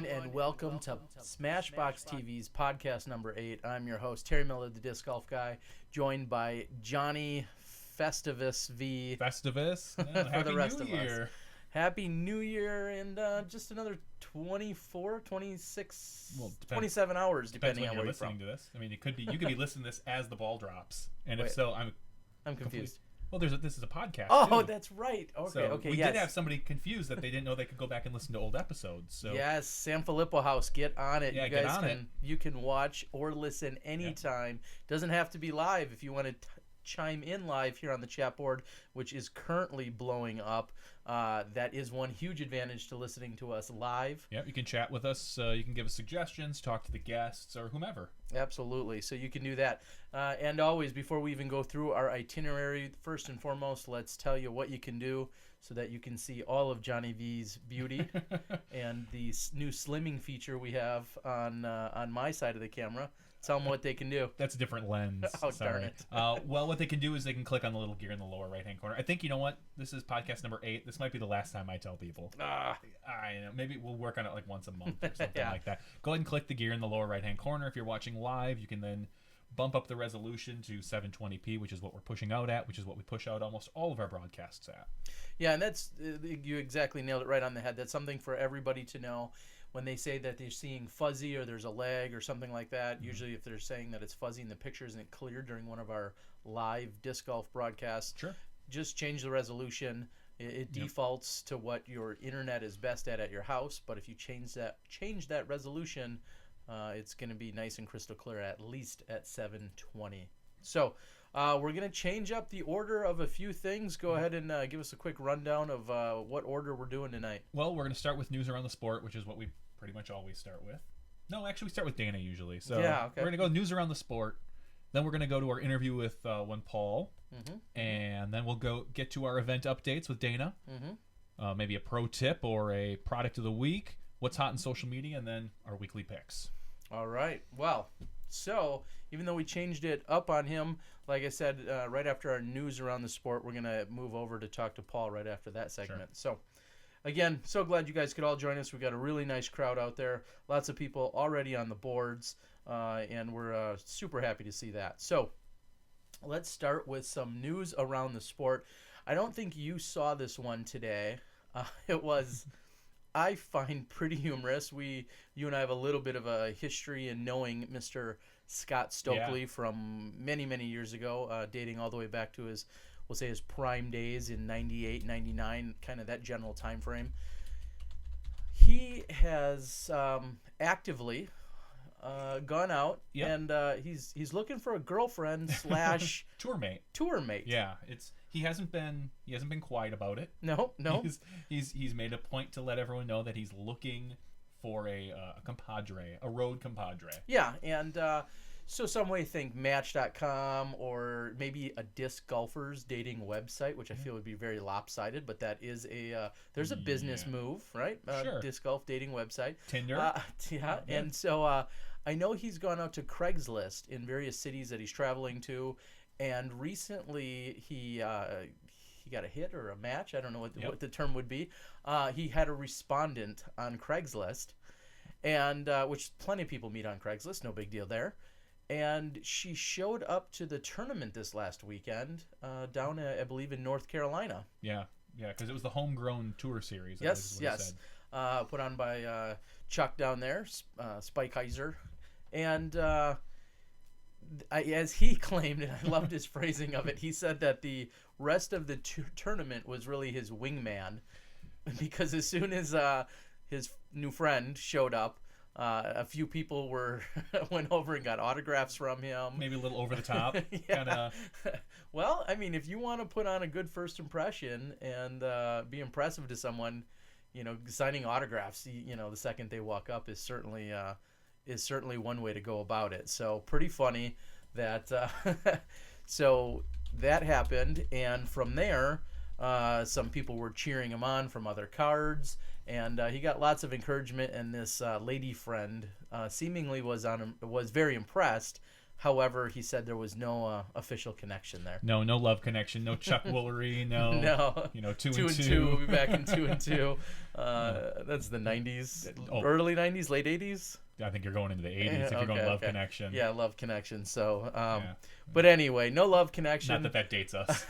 everyone, and welcome to SmashBoxxTV's podcast number 8. I'm your host, Terry Miller, the Disc Golf Guy, joined by Jonny Festivus V. Festivus? For the rest New of Year. us. Happy New Year, and just another 24, 26, 27 hours, depending on where you're listening to this. I mean, you could be listening to this as the ball drops, and Wait, if so, I'm confused. Well, this is a podcast. Oh, too. That's right. Okay, so okay. We yes. did have somebody confused that they didn't know they could go back and listen to old episodes. So yes, San Filippo House, get on it. Yeah, you guys you can watch or listen anytime. Doesn't have to be live. If you want to chime in live here on the chat board, which is currently blowing up, that is one huge advantage to listening to us live. Yeah, you can chat with us. You can give us suggestions, talk to the guests, or whomever. Absolutely. So you can do that. And always, before we even go through our itinerary, first and foremost, let's tell you what you can do so that you can see all of Jonny V's beauty and the new slimming feature we have on my side of the camera. Tell them what they can do. That's a different lens. Oh, darn it. Well, what they can do is they can click on the little gear in the lower right-hand corner. I think, you know what? This is podcast number 8. This might be the last time I tell people. I know. Maybe we'll work on it like once a month or something like that. Go ahead and click the gear in the lower right-hand corner. If you're watching live, you can then bump up the resolution to 720p, which is what we're pushing out at, which is what we push out almost all of our broadcasts at. Yeah, and that's you exactly nailed it right on the head. That's something for everybody to know. When they say that they're seeing fuzzy or there's a lag or something like that, usually if they're saying that it's fuzzy and the picture isn't clear during one of our live disc golf broadcasts, just change the resolution. It defaults to what your internet is best at your house, but if you change that resolution, it's going to be nice and crystal clear, at least at 720. So we're going to change up the order of a few things. Go ahead and give us a quick rundown of what order we're doing tonight. Well, we're going to start with news around the sport, which is what we pretty much always start with. No, actually, we start with Dana usually. So yeah, okay. We're going to go news around the sport. Then we're going to go to our interview with one Paul. And then we'll get to our event updates with Dana. Maybe a pro tip or a product of the week, what's hot in social media, and then our weekly picks. All right. Well, so even though we changed it up on him, like I said, right after our news around the sport, we're going to move over to talk to Paul right after that segment. So, again, so glad you guys could all join us. We got a really nice crowd out there. Lots of people already on the boards, and we're super happy to see that. So, let's start with some news around the sport. I don't think you saw this one today. It was, I find, pretty humorous. You and I have a little bit of a history in knowing Mr. Scott Stokely from many, many years ago, dating all the way back to his prime days in 98, 99, kind of that general time frame. He has actively gone out and he's looking for a girlfriend slash tour mate. Yeah, he hasn't been quiet about it. No. He's made a point to let everyone know that he's looking for a compadre, a road compadre. Yeah, and so some may think Match.com or maybe a disc golfer's dating website, which I feel would be very lopsided, but that is there's a business move, right? Sure. Disc golf dating website. Tinder. And so I know he's gone out to Craigslist in various cities that he's traveling to, and recently he got a hit or a match. I don't know what the term would be. He had a respondent on Craigslist, and which plenty of people meet on Craigslist. No big deal there. And she showed up to the tournament this last weekend down, I believe, in North Carolina. Yeah, because it was the Homegrown Tour Series. Yes. Put on by Chuck down there, Spike Heiser. And as he claimed, and I loved his phrasing of it, he said that the rest of the tournament was really his wingman, because as soon as his new friend showed up, a few people went over and got autographs from him. Maybe a little over the top. Well, I mean, if you want to put on a good first impression and be impressive to someone, signing autographs, the second they walk up is certainly one way to go about it. So pretty funny that so that happened, and from there some people were cheering him on from other cards, and he got lots of encouragement, and this lady friend seemingly was very impressed However, he said there was no official connection there. No love connection. No Chuck Woolery. No. No. 2-2. We'll be back in 2-2. That's the 90s, early 90s, late 80s. I think you're going into the 80s if you're going love connection. Yeah, love connection. So, but anyway, no love connection. Not that dates us.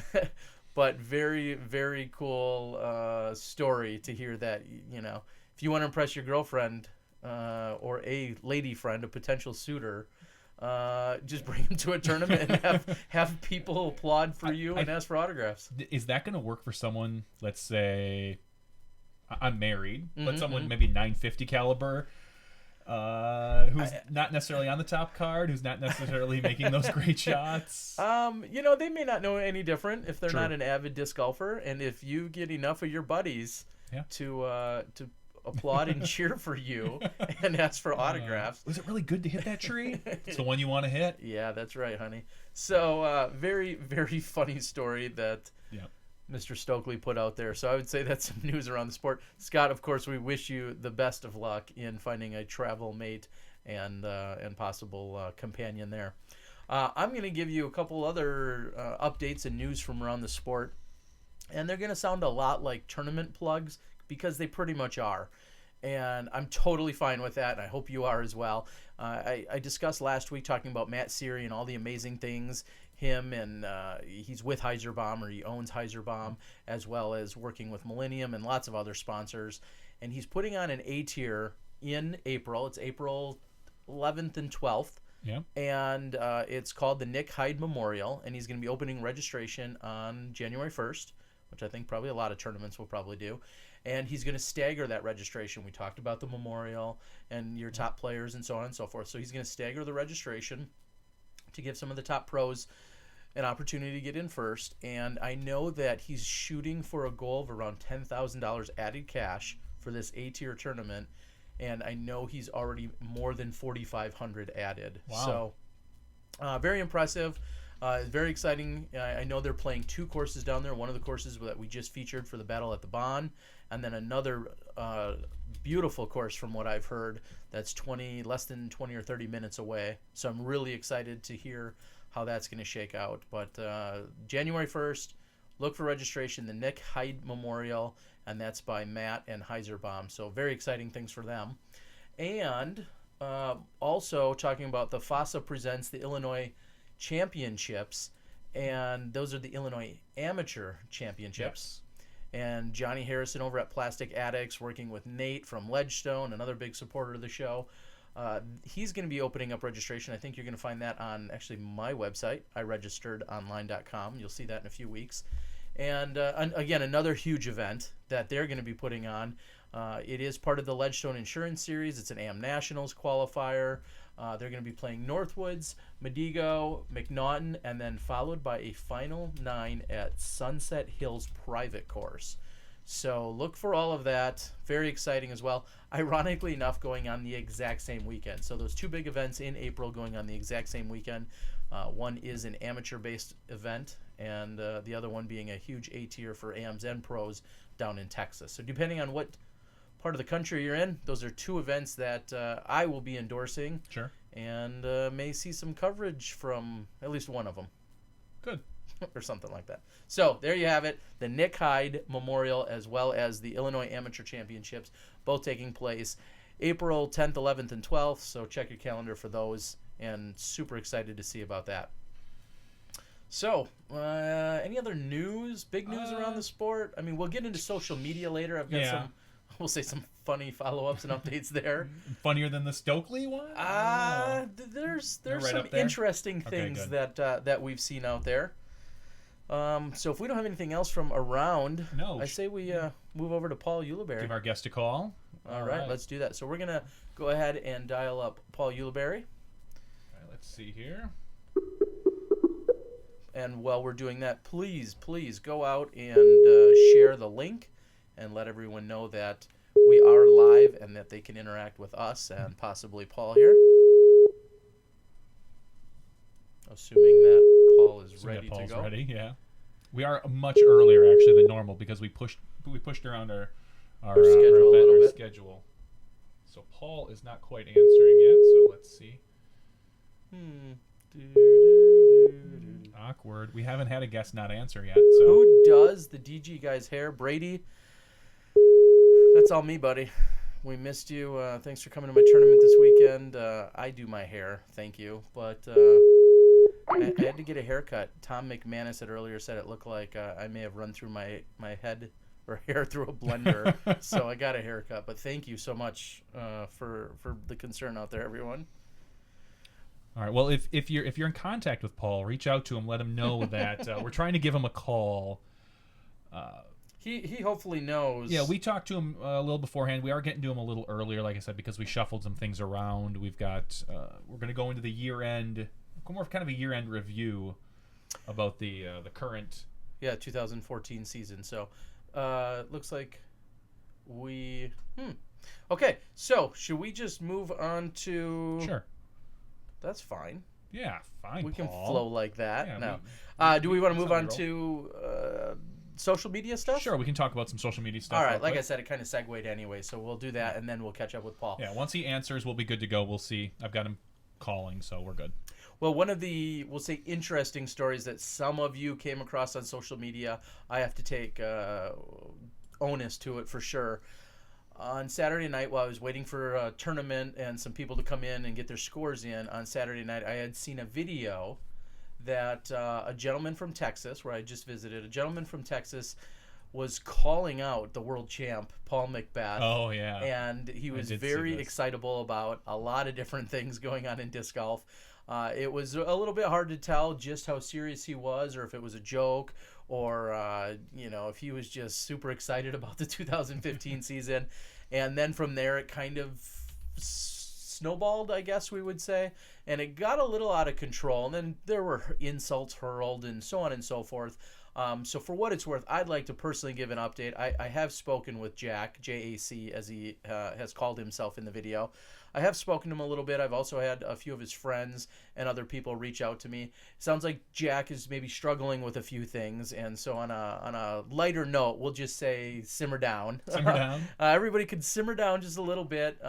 But very, very cool story to hear that, if you want to impress your girlfriend or a lady friend, a potential suitor, just bring them to a tournament and have people applaud for you and ask for autographs. Is that going to work for someone, let's say, I'm married, but someone maybe 950 caliber, who's not necessarily on the top card, who's not necessarily making those great shots? They may not know any different if they're True. not an avid disc golfer, and if you get enough of your buddies to applaud and cheer for you and ask for autographs. Was it really good to hit that tree? It's the one you want to hit? Yeah, that's right, honey. So, very, very funny story that Mr. Stokely put out there. So I would say that's some news around the sport. Scott, of course, we wish you the best of luck in finding a travel mate and possible companion there. I'm going to give you a couple other updates and news from around the sport. And they're going to sound a lot like tournament plugs because they pretty much are. And I'm totally fine with that, and I hope you are as well. I discussed last week talking about Matt Seary and all the amazing things. Him and he's with Heiserbaum, or he owns Heiserbaum, as well as working with Millennium and lots of other sponsors. And he's putting on an A-tier in April. It's April 11th and 12th. Yeah. And it's called the Nick Hyde Memorial, and he's going to be opening registration on January 1st, which I think probably a lot of tournaments will probably do. And he's going to stagger that registration. We talked about the memorial and your top players and so on and so forth. So he's going to stagger the registration to give some of the top pros an opportunity to get in first. And I know that he's shooting for a goal of around $10,000 added cash for this A-tier tournament. And I know he's already more than 4,500 added. Wow. So very impressive. Very exciting. I know they're playing two courses down there. One of the courses that we just featured for the Battle at the Bon, and then another beautiful course from what I've heard that's less than 20 or 30 minutes away. So I'm really excited to hear how that's going to shake out. But January 1st, look for registration, the Nick Hyde Memorial, and that's by Matt and Heiserbaum. So very exciting things for them. And also talking about the FASA presents the Illinois Championships, and those are the Illinois Amateur Championships. Yes. And Johnny Harrison over at Plastic Addicts, working with Nate from Ledgestone, another big supporter of the show. He's going to be opening up registration. I think you're going to find that on actually my website, iregisteredonline.com. You'll see that in a few weeks. And again, another huge event that they're going to be putting on. It is part of the Ledgestone Insurance Series. It's an AM Nationals qualifier. They're going to be playing Northwoods, Medigo, McNaughton, and then followed by a final 9 at Sunset Hills private course. So look for all of that. Very exciting as well. Ironically enough, going on the exact same weekend. So those two big events in April going on the exact same weekend. One is an amateur-based event, and the other one being a huge A-tier for AMs and pros down in Texas. So depending on what part of the country you're in, those are two events that I will be endorsing. Sure. And may see some coverage from at least one of them. Good. Or something like that. So there you have it. The Nick Hyde Memorial as well as the Illinois Amateur Championships, both taking place April 10th, 11th, and 12th. So check your calendar for those, and super excited to see about that. So, any other news, big news around the sport? I mean, we'll get into social media later. I've got some funny follow-ups and updates there. Funnier than the Stokely one? There's right some interesting things that we've seen out there. So if we don't have anything else from around, I say we move over to Paul Ulibarri. Give our guest a call. All right, let's do that. So we're going to go ahead and dial up Paul Ulibarri. All right, let's see here. And while we're doing that, please go out and share the link and let everyone know that we are live and that they can interact with us and possibly Paul here. Assuming that Paul is ready to go. Ready, yeah. We are much earlier actually than normal because we pushed around our schedule. So Paul is not quite answering yet. So let's see. Awkward. We haven't had a guest not answer yet. So who does the DG guy's hair? Brady. That's all me, buddy. We missed you. Thanks for coming to my tournament this weekend. I do my hair. Thank you. But I had to get a haircut. Tom McManus had earlier said it looked like I may have run through my head or hair through a blender. So I got a haircut. But thank you so much for the concern out there, everyone. All right. Well, if you're in contact with Paul, reach out to him. Let him know that we're trying to give him a call. He hopefully knows. Yeah, we talked to him a little beforehand. We are getting to him a little earlier, like I said, because we shuffled some things around. We've got we're going to go into the year-end, more of kind of a year-end review about the current 2014 season. So looks like we okay. So should we just move on to? Sure. That's fine. Yeah, fine. We Paul. can flow like that. Yeah, no. Do we want to move on to social media stuff? Sure, we can talk about some social media stuff. All right, like I said, it kind of segued anyway, so we'll do that, and then we'll catch up with Paul. Yeah, once he answers, we'll be good to go. We'll see. I've got him calling, so we're good. Well, one of the, we'll say, interesting stories that some of you came across on social media, I have to take onus to it for sure. On Saturday night, while I was waiting for a tournament and some people to come in and get their scores in, on Saturday night, I had seen a video that a gentleman from Texas, where I just visited, a gentleman from Texas was calling out the world champ, Paul McBeth. Oh, yeah. And he was very excitable about a lot of different things going on in disc golf. It was a little bit hard to tell just how serious he was, or if it was a joke, or if he was just super excited about the 2015 season. And then from there, it kind of snowballed, I guess we would say, and it got a little out of control. And then there were insults hurled and so on and so forth. So for what it's worth, I'd like to personally give an update. I have spoken with Jack, J-A-C, as he has called himself in the video. I have spoken to him a little bit. I've also had a few of his friends and other people reach out to me. It sounds like Jack is maybe struggling with a few things, and so on a lighter note, we'll just say simmer down. Simmer down. Everybody could simmer down just a little bit.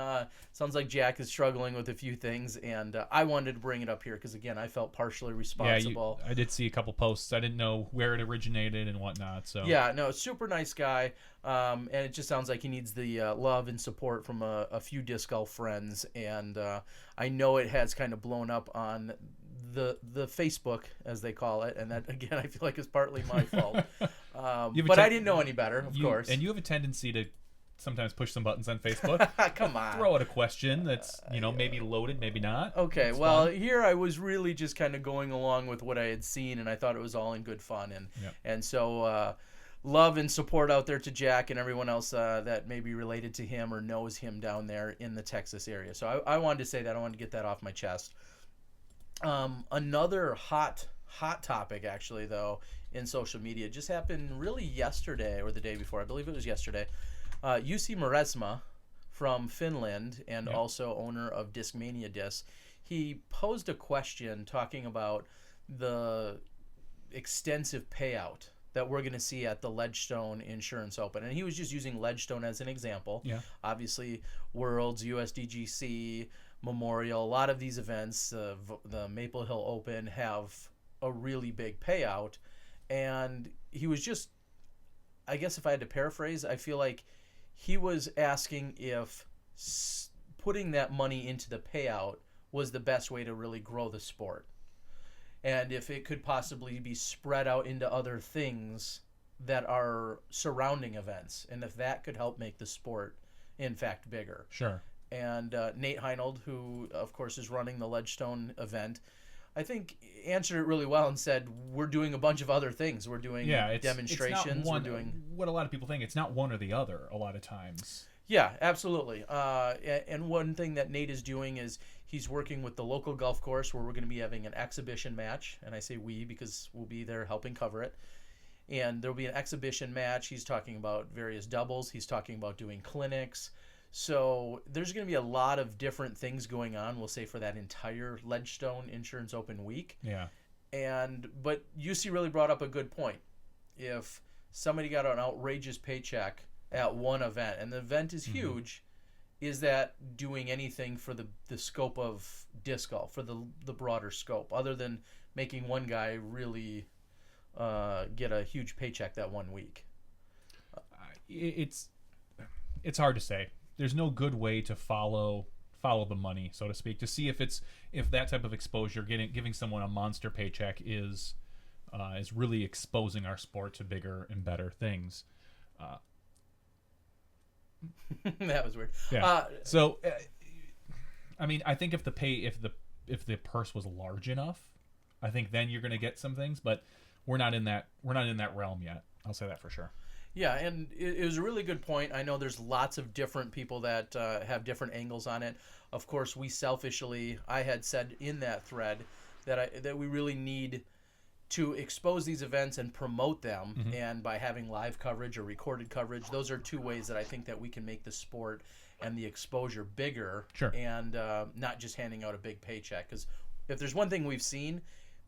Sounds like Jack is struggling with a few things, and I wanted to bring it up here because, again, I felt partially responsible. Yeah, I did see a couple posts. I didn't know where it originated and whatnot. So yeah, no, super nice guy, and it just sounds like he needs the love and support from a few disc golf friends. And I know it has kind of blown up on the Facebook, as they call it, and that, again, I feel like is partly my fault. But I didn't know any better, of course. And you have a tendency to sometimes push some buttons on Facebook. Come on. Throw out a question that's, maybe loaded, maybe not. Okay, it's fun. Here I was really just kind of going along with what I had seen, and I thought it was all in good fun. And so love and support out there to Jack and everyone else that may be related to him or knows him down there in the Texas area. So I wanted to say that. I wanted to get that off my chest. Another hot topic, actually, though, in social media just happened really yesterday or the day before. I believe it was yesterday. Jussi Maresma from Finland and also owner of Discmania Discs, he posed a question talking about the extensive payout that we're going to see at the Ledgestone Insurance Open. And he was just using Ledgestone as an example. Yeah. Obviously, Worlds, USDGC, Memorial, a lot of these events, the Maple Hill Open, have a really big payout. And he was just, I guess if I had to paraphrase, I feel like he was asking if putting that money into the payout was the best way to really grow the sport. And if it could possibly be spread out into other things that are surrounding events, and if that could help make the sport, in fact, bigger. Sure. And Nate Heinold, who, of course, is running the Ledgestone event, I think answered it really well and said, we're doing a bunch of other things. We're doing demonstrations. It's not one, what a lot of people think, it's not one or the other a lot of times. Yeah, absolutely. And one thing that Nate is doing is he's working with the local golf course where we're going to be having an exhibition match. And I say we because we'll be there helping cover it. And there'll be an exhibition match. He's talking about various doubles. He's talking about doing clinics. So there's going to be a lot of different things going on, we'll say, for that entire Ledgestone Insurance Open week. Yeah. But Jussi really brought up a good point. If somebody got an outrageous paycheck at one event, and the event is huge, is that doing anything for the scope of disc golf, for the broader scope, other than making one guy really get a huge paycheck that 1 week? It's hard to say. There's no good way to follow the money, so to speak, to see if that type of exposure, giving someone a monster paycheck is really exposing our sport to bigger and better things. That was weird. Yeah. I mean, I think if the purse was large enough, I think then you're going to get some things, but we're not in that realm yet. I'll say that for sure. Yeah, and it was a really good point. I know there's lots of different people that have different angles on it. Of course, I had said in that thread that we really need to expose these events and promote them, and by having live coverage or recorded coverage, those are two ways that I think that we can make the sport and the exposure bigger, sure, and not just handing out a big paycheck. Because if there's one thing we've seen,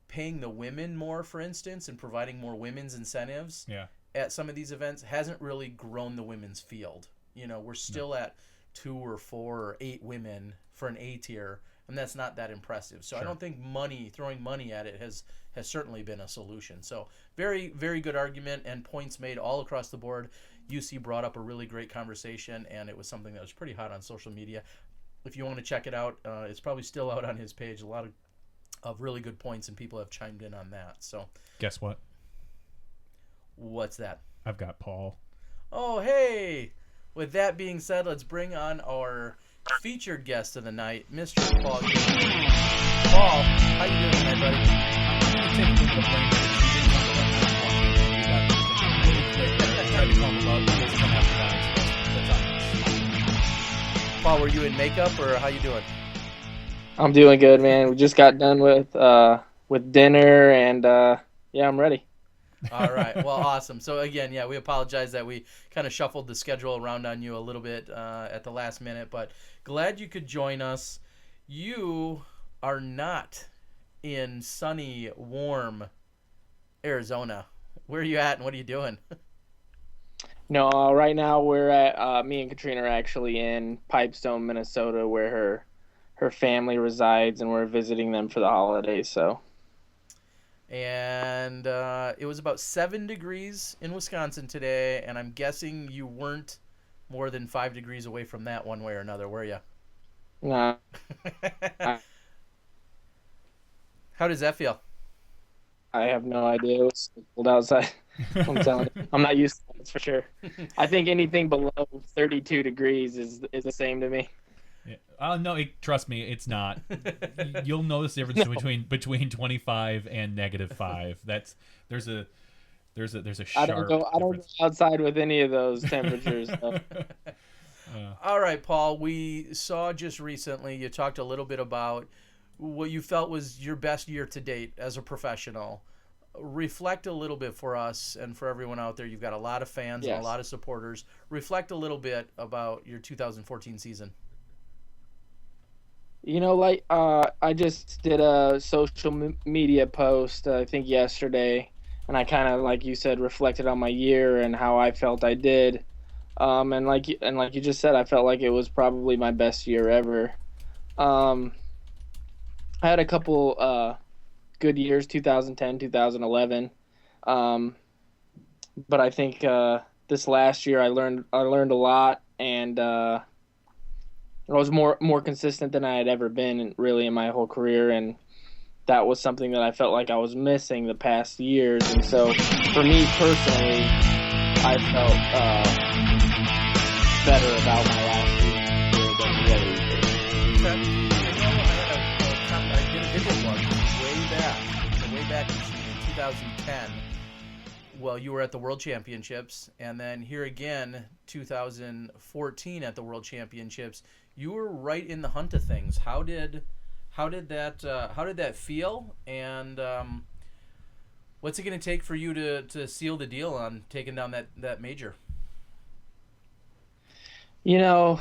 paying the women more, for instance, and providing more women's incentives at some of these events hasn't really grown the women's field. We're still at 2 or 4 or 8 women for an A tier, and that's not that impressive. So sure. I don't think throwing money at it has certainly been a solution. So very, very good argument and points made all across the board. UC brought up a really great conversation, and it was something that was pretty hot on social media. If you want to check it out, it's probably still out on his page. A lot of really good points, and people have chimed in on that. So guess what? What's that? I've got Paul. Oh, hey! With that being said, let's bring on our featured guest of the night, Mr. Paul Ulibarri. Paul, how you doing tonight, buddy? I'm going to take a little bit of blame for this. Paul, were you in makeup, or how you doing? I'm doing good, man. We just got done with dinner, and yeah, I'm ready. All right. Well, awesome. So again, we apologize that we kind of shuffled the schedule around on you a little bit at the last minute, but glad you could join us. You are not in sunny, warm Arizona. Where are you at, and what are you doing? No, right now we're at me and Katrina are actually in Pipestone, Minnesota, where her family resides, and we're visiting them for the holidays. So. And it was about 7 degrees in Wisconsin today, and I'm guessing you weren't more than 5 degrees away from that one way or another, were you? No. How does that feel? I have no idea. It was cold outside. I'm telling you. I'm not used to it, that's for sure. I think anything below 32 degrees is the same to me. Yeah. No, trust me, it's not. You'll notice the difference between 25 and -5. There's a sharp. I don't go outside with any of those temperatures. So. All right, Paul. We saw just recently you talked a little bit about what you felt was your best year to date as a professional. Reflect a little bit for us and for everyone out there. You've got a lot of fans and a lot of supporters. Reflect a little bit about your 2014 season. I just did a social media post, I think yesterday, and I kind of, like you said, reflected on my year and how I felt I did. And like you just said, I felt like it was probably my best year ever. I had a couple good years, 2010, 2011. But I think this last year I learned a lot, and I was more consistent than I had ever been really in my whole career, and that was something that I felt like I was missing the past years. And so for me personally, I felt better about my last year than the other years. I did a video blog way back in 2010. Well, you were at the World Championships, and then here again, 2014 at the World Championships. You were right in the hunt of things. How did that feel? And what's it going to take for you to seal the deal on taking down that major? The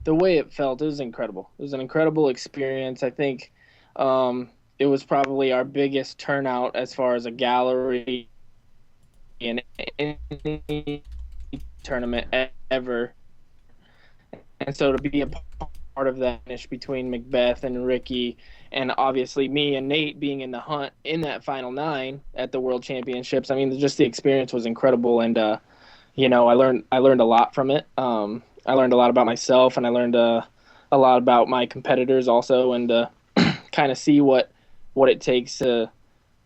way it felt, it was incredible. It was an incredible experience. I think it was probably our biggest turnout as far as a gallery in any tournament ever. And so to be a part of that finish between Macbeth and Ricky, and obviously me and Nate being in the hunt in that final 9 at the World Championships, I mean, just the experience was incredible. And I learned a lot from it. I learned a lot about myself, and I learned a lot about my competitors also, and kind of see what it takes to,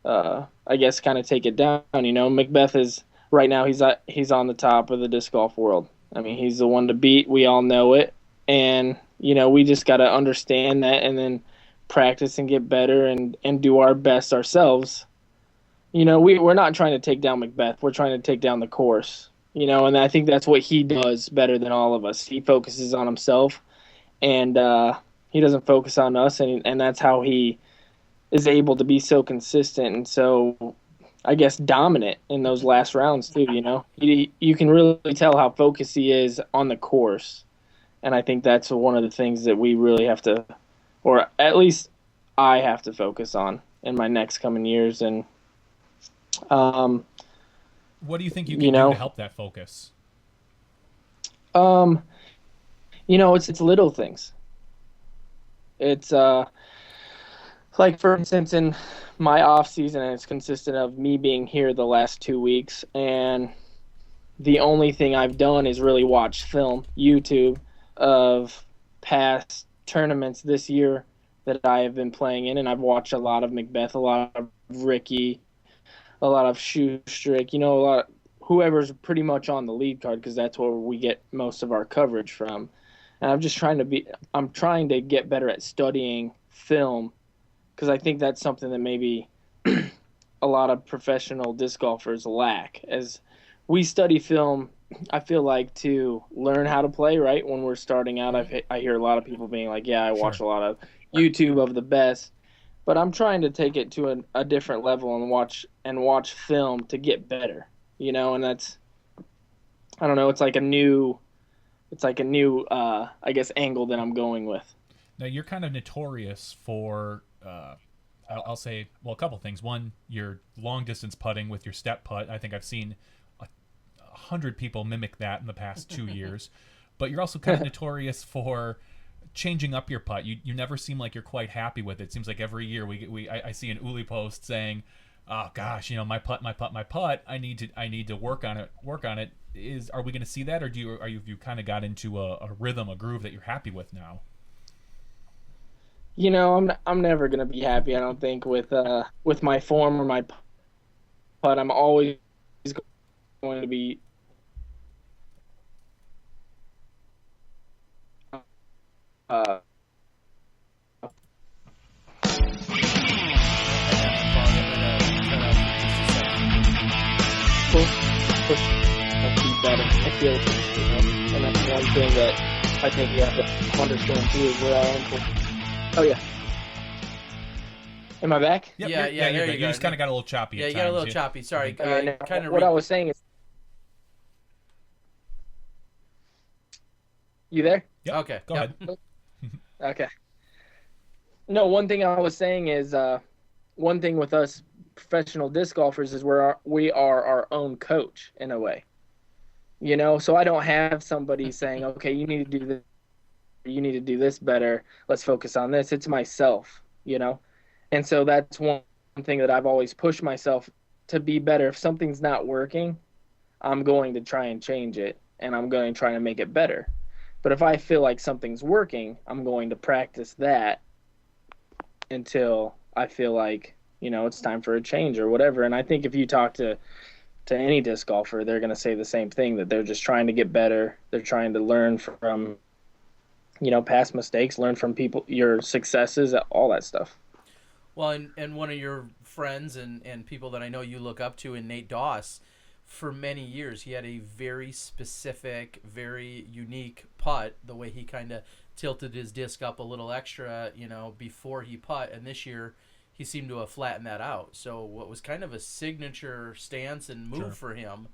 I guess, kind of take it down. Macbeth is right now he's on the top of the disc golf world. I mean, he's the one to beat. We all know it, and we just got to understand that, and then practice and get better, and do our best ourselves. We're not trying to take down Macbeth. We're trying to take down the course. And I think that's what he does better than all of us. He focuses on himself, and he doesn't focus on us, and that's how he is able to be so consistent and so, I guess, dominant in those last rounds too. You can really tell how focused he is on the course, and I think that's one of the things that we really have to, or at least I have to focus on in my next coming years. And what do you think you can do to help that focus? It's little things. It's like, for instance, in my off season, it's consistent of me being here the last 2 weeks, and the only thing I've done is really watch film, YouTube, of past tournaments this year that I have been playing in, and I've watched a lot of Macbeth, a lot of Ricky, a lot of Shoestrick, a lot of whoever's pretty much on the lead card, because that's where we get most of our coverage from. And I'm trying to get better at studying film, because I think that's something that maybe a lot of professional disc golfers lack. As we study film, I feel like, to learn how to play, right? When we're starting out, I hear a lot of people being like, yeah, I watch a lot of YouTube of the best. But I'm trying to take it to a different level and watch film to get better, and that's, I don't know, it's like a new I guess, angle that I'm going with. Now, you're kind of notorious for, I'll say, well, a couple things. One, your long distance putting with your step putt. I think I've seen 100 people mimic that in the past 2 years. But you're also kind of notorious for changing up your putt. You never seem like you're quite happy with it. It seems like every year I see an Uli post saying, "Oh gosh, my putt. I need to work on it. Are we going to see that, or are you kind of got into a rhythm, a groove that you're happy with now?" I'm never going to be happy, I don't think, with my form or my putt. I'm always going to be push be better. I feel it, and that's one thing that I think you have to understand too. Is where I am. Oh yeah. Am I back? Yep, yeah. There you just kind of got a little choppy. Yeah, at you times. got a little choppy. Sorry. What I was saying is, you there? Yep. Okay. Go ahead. Okay. No, one thing I was saying is, one thing with us professional disc golfers is we are our own coach in a way. So I don't have somebody saying, okay, you need to do this, you need to do this better, let's focus on this. It's myself, and so that's one thing that I've always pushed myself to be better. If something's not working, I'm going to try and change it, and I'm going to try and make it better. But if I feel like something's working, I'm going to practice that until I feel like, it's time for a change or whatever. And I think if you talk to any disc golfer, they're going to say the same thing, that they're just trying to get better. They're trying to learn from, past mistakes, learn from people, your successes, all that stuff. Well, and one of your friends and people that I know you look up to, in Nate Doss, for many years, he had a very specific, very unique putt, the way he kind of tilted his disc up a little extra, before he putt. And this year, he seemed to have flattened that out. So what was kind of a signature stance and move for him,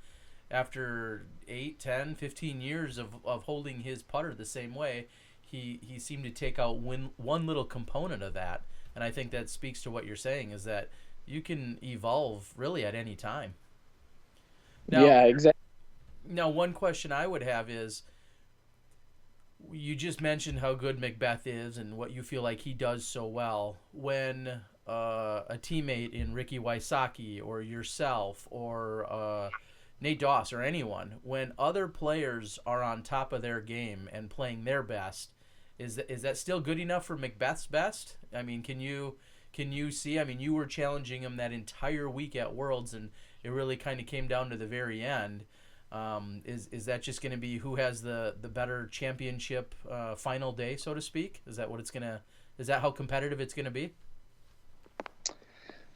after 8, 10, 15 years of holding his putter the same way, he seemed to take out one little component of that. And I think that speaks to what you're saying, is that you can evolve really at any time. Now, yeah, exactly. Now, one question I would have is, you just mentioned how good Macbeth is and what you feel like he does so well. When a teammate in Ricky Wysocki or yourself or Nate Doss or anyone, when other players are on top of their game and playing their best, is that still good enough for Macbeth's best? I mean, can you see? I mean, you were challenging him that entire week at Worlds, and it really kind of came down to the very end. Is that just going to be who has the better championship final day, so to speak? Is that what it's gonna? Is that how competitive it's going to be?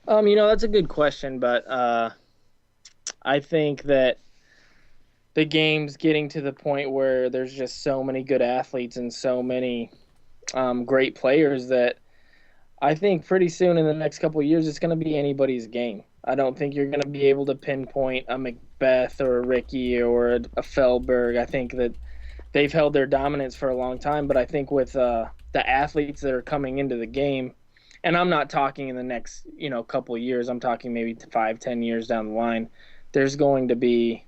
That's a good question, but I think that the game's getting to the point where there's just so many good athletes and so many great players that I think pretty soon in the next couple of years it's going to be anybody's game. I don't think you're going to be able to pinpoint a Macbeth or a Ricky or a Feldberg. I think that they've held their dominance for a long time, but I think with the athletes that are coming into the game, and I'm not talking in the next couple of years, I'm talking maybe 5-10 years down the line, there's going to be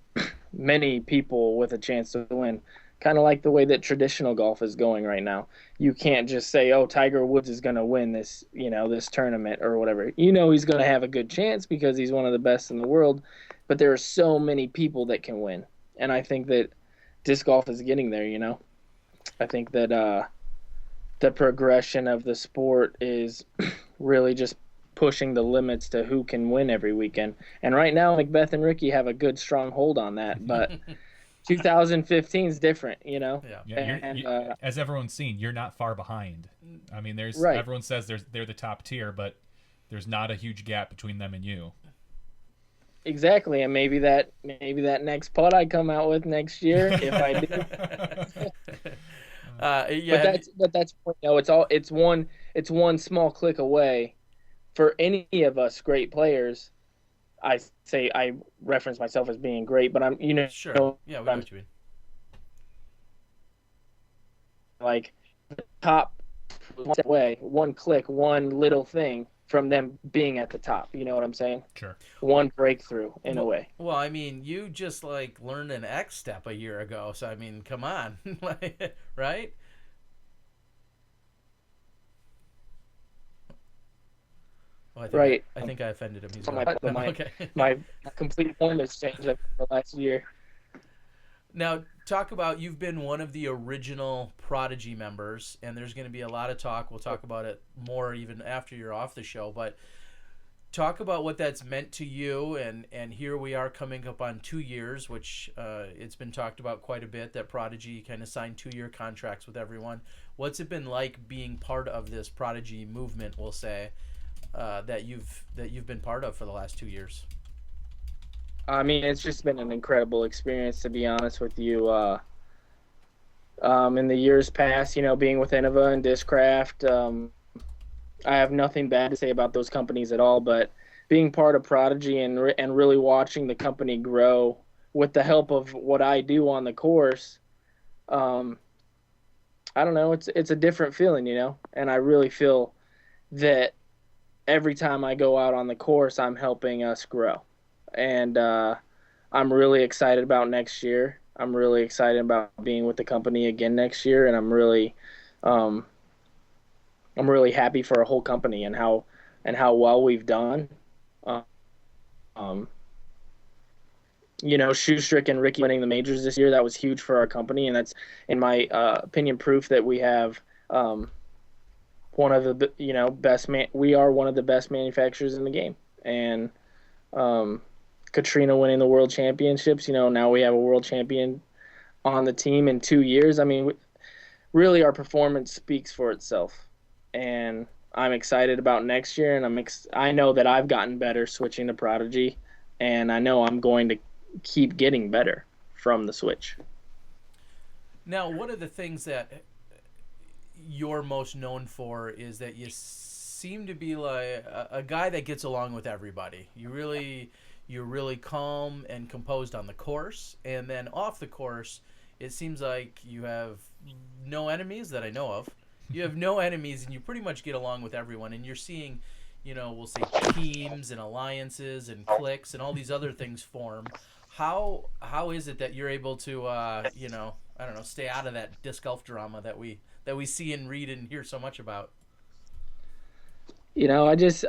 many people with a chance to win, kind of like the way that traditional golf is going right now. You can't just say, oh, Tiger Woods is going to win this, this tournament or whatever. He's going to have a good chance because he's one of the best in the world, but there are so many people that can win. And I think that disc golf is getting there, I think that the progression of the sport is really just pushing the limits to who can win every weekend. And right now, Macbeth and Ricky have a good, strong hold on that. But 2015 is different, Yeah. And, as everyone's seen, you're not far behind. I mean, everyone says they're the top tier, but there's not a huge gap between them and you. Exactly, and maybe that next putt I come out with next year, if I do. Yeah. But that's it's one small click away. For any of us great players, I reference myself as being great, but I'm sure. Yeah, we know what you mean. Like the top way, one click, one little thing from them being at the top. You know what I'm saying? Sure. One breakthrough in a way. Well, I mean, you just learned an X step a year ago, so I mean, come on, right? Well, I think I offended him. He's my complete form has changed over the last year. Now, talk about, you've been one of the original Prodigy members, and there's going to be a lot of talk. We'll talk about it more even after you're off the show, but talk about what that's meant to you, and here we are coming up on 2 years, which it's been talked about quite a bit, that Prodigy kind of signed 2-year contracts with everyone. What's it been like being part of this Prodigy movement, we'll say, that you've been part of for the last 2 years? I mean, it's just been an incredible experience, to be honest with you. In the years past, being with Innova and Discraft, I have nothing bad to say about those companies at all. But being part of Prodigy and really watching the company grow with the help of what I do on the course, I don't know. It's a different feeling, And I really feel that every time I go out on the course, I'm helping us grow. And I'm really excited about next year. I'm really excited about being with the company again next year, and I'm really happy for our whole company and how well we've done. Shoestrick and Ricky winning the majors this year, that was huge for our company, and that's, in my opinion, proof that we have one of the we are one of the best manufacturers in the game. And Katrina winning the world championships, now we have a world champion on the team in 2 years. I mean, really our performance speaks for itself, and I'm excited about next year, and I know that I've gotten better switching to Prodigy, and I know I'm going to keep getting better from the switch. Now, one of the things that you're most known for is that you seem to be like a guy that gets along with everybody. You're really calm and composed on the course, and then off the course, it seems like you have no enemies that I know of. You have no enemies, and you pretty much get along with everyone, and you're seeing, we'll say teams and alliances and cliques and all these other things form. how is it that you're able to you know, I don't know, stay out of that disc golf drama that we see and read and hear so much about? You know, I just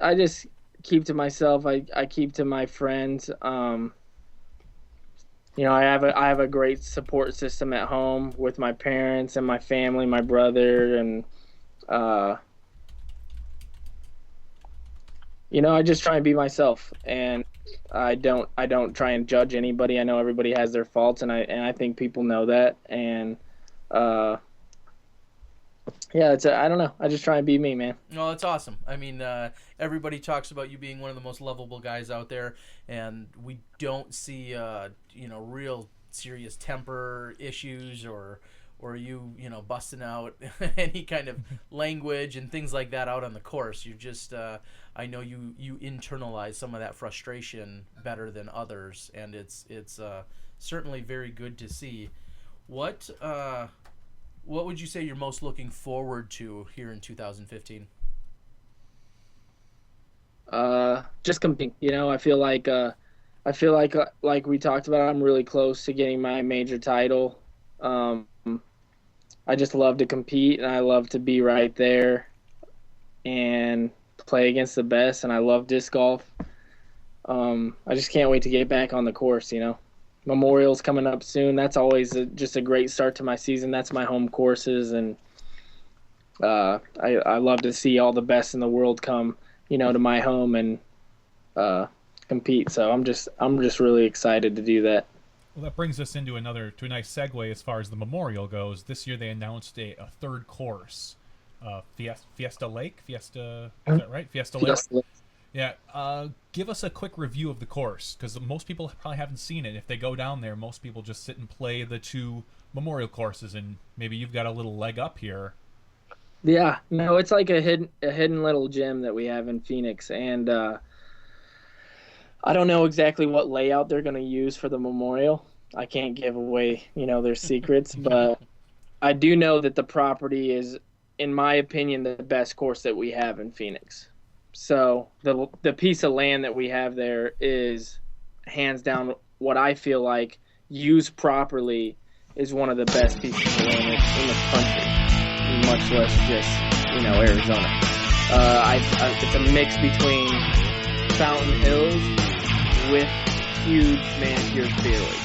keep to myself. I keep to my friends. You know, I have a great support system at home with my parents and my family, my brother, and you know, I just try and be myself, and I don't try and judge anybody. I know everybody has their faults, and I think people know that, and yeah, I don't know. I just try and be me, man. No, that's awesome. I mean, everybody talks about you being one of the most lovable guys out there, and we don't see, you know, real serious temper issues or you know, busting out any kind of language and things like that out on the course. You just, I know you internalize some of that frustration better than others, and it's certainly very good to see. What would you say you're most looking forward to here in 2015? Just competing. You know, I feel like we talked about, I'm really close to getting my major title. I just love to compete, and I love to be right there and play against the best, and I love disc golf. I just can't wait to get back on the course, you know. Memorial's coming up soon. That's always just a great start to my season. That's my home courses, and I love to see all the best in the world come, you know, to my home and compete. So I'm just really excited to do that. Well, that brings us into a nice segue as far as the Memorial goes. This year they announced a third course, Fiesta Lake. Is that right? Fiesta Lake. Yeah, give us a quick review of the course, because most people probably haven't seen it. If they go down there, most people just sit and play the two Memorial courses, and maybe you've got a little leg up here. Yeah, no, it's like a hidden little gem that we have in Phoenix, and I don't know exactly what layout they're going to use for the Memorial. I can't give away, you know, their secrets, but I do know that the property is, in my opinion, the best course that we have in Phoenix. So the piece of land that we have there is hands down what I feel like, used properly, is one of the best pieces of land in the country, much less just, you know, Arizona. It's a mix between Fountain Hills with huge manicured fairways.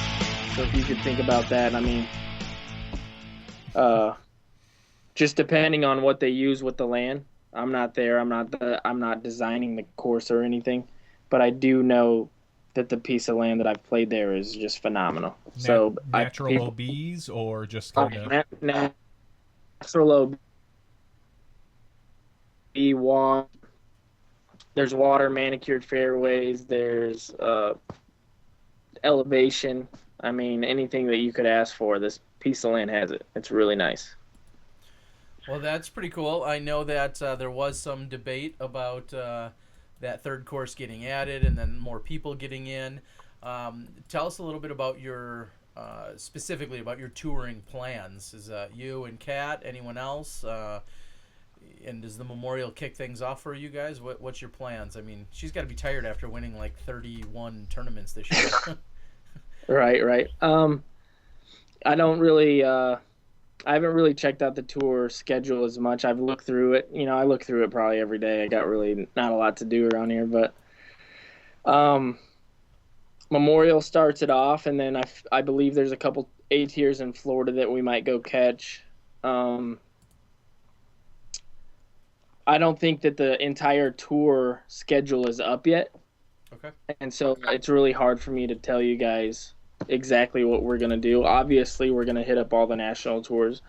So if you could think about that, I mean, just depending on what they use with the land. I'm not there. I'm not designing the course or anything, but I do know that the piece of land that I've played there is just phenomenal. So natural OBs or just kind of natural OB, water. There's water, manicured fairways. There's elevation. I mean, anything that you could ask for, this piece of land has it. It's really nice. Well, that's pretty cool. I know that there was some debate about that third course getting added and then more people getting in. Tell us a little bit about your, specifically about your touring plans. Is you and Kat, anyone else? And does the Memorial kick things off for you guys? What's your plans? I mean, she's got to be tired after winning like 31 tournaments this year. Right. I don't really... I haven't really checked out the tour schedule as much. I've looked through it. You know, I look through it probably every day. I got really not a lot to do around here, but Memorial starts it off, and then I believe there's a couple 8 tiers in Florida that we might go catch. I don't think that the entire tour schedule is up yet. Okay. And so it's really hard for me to tell you guys exactly what we're going to do. Obviously, we're going to hit up all the national tours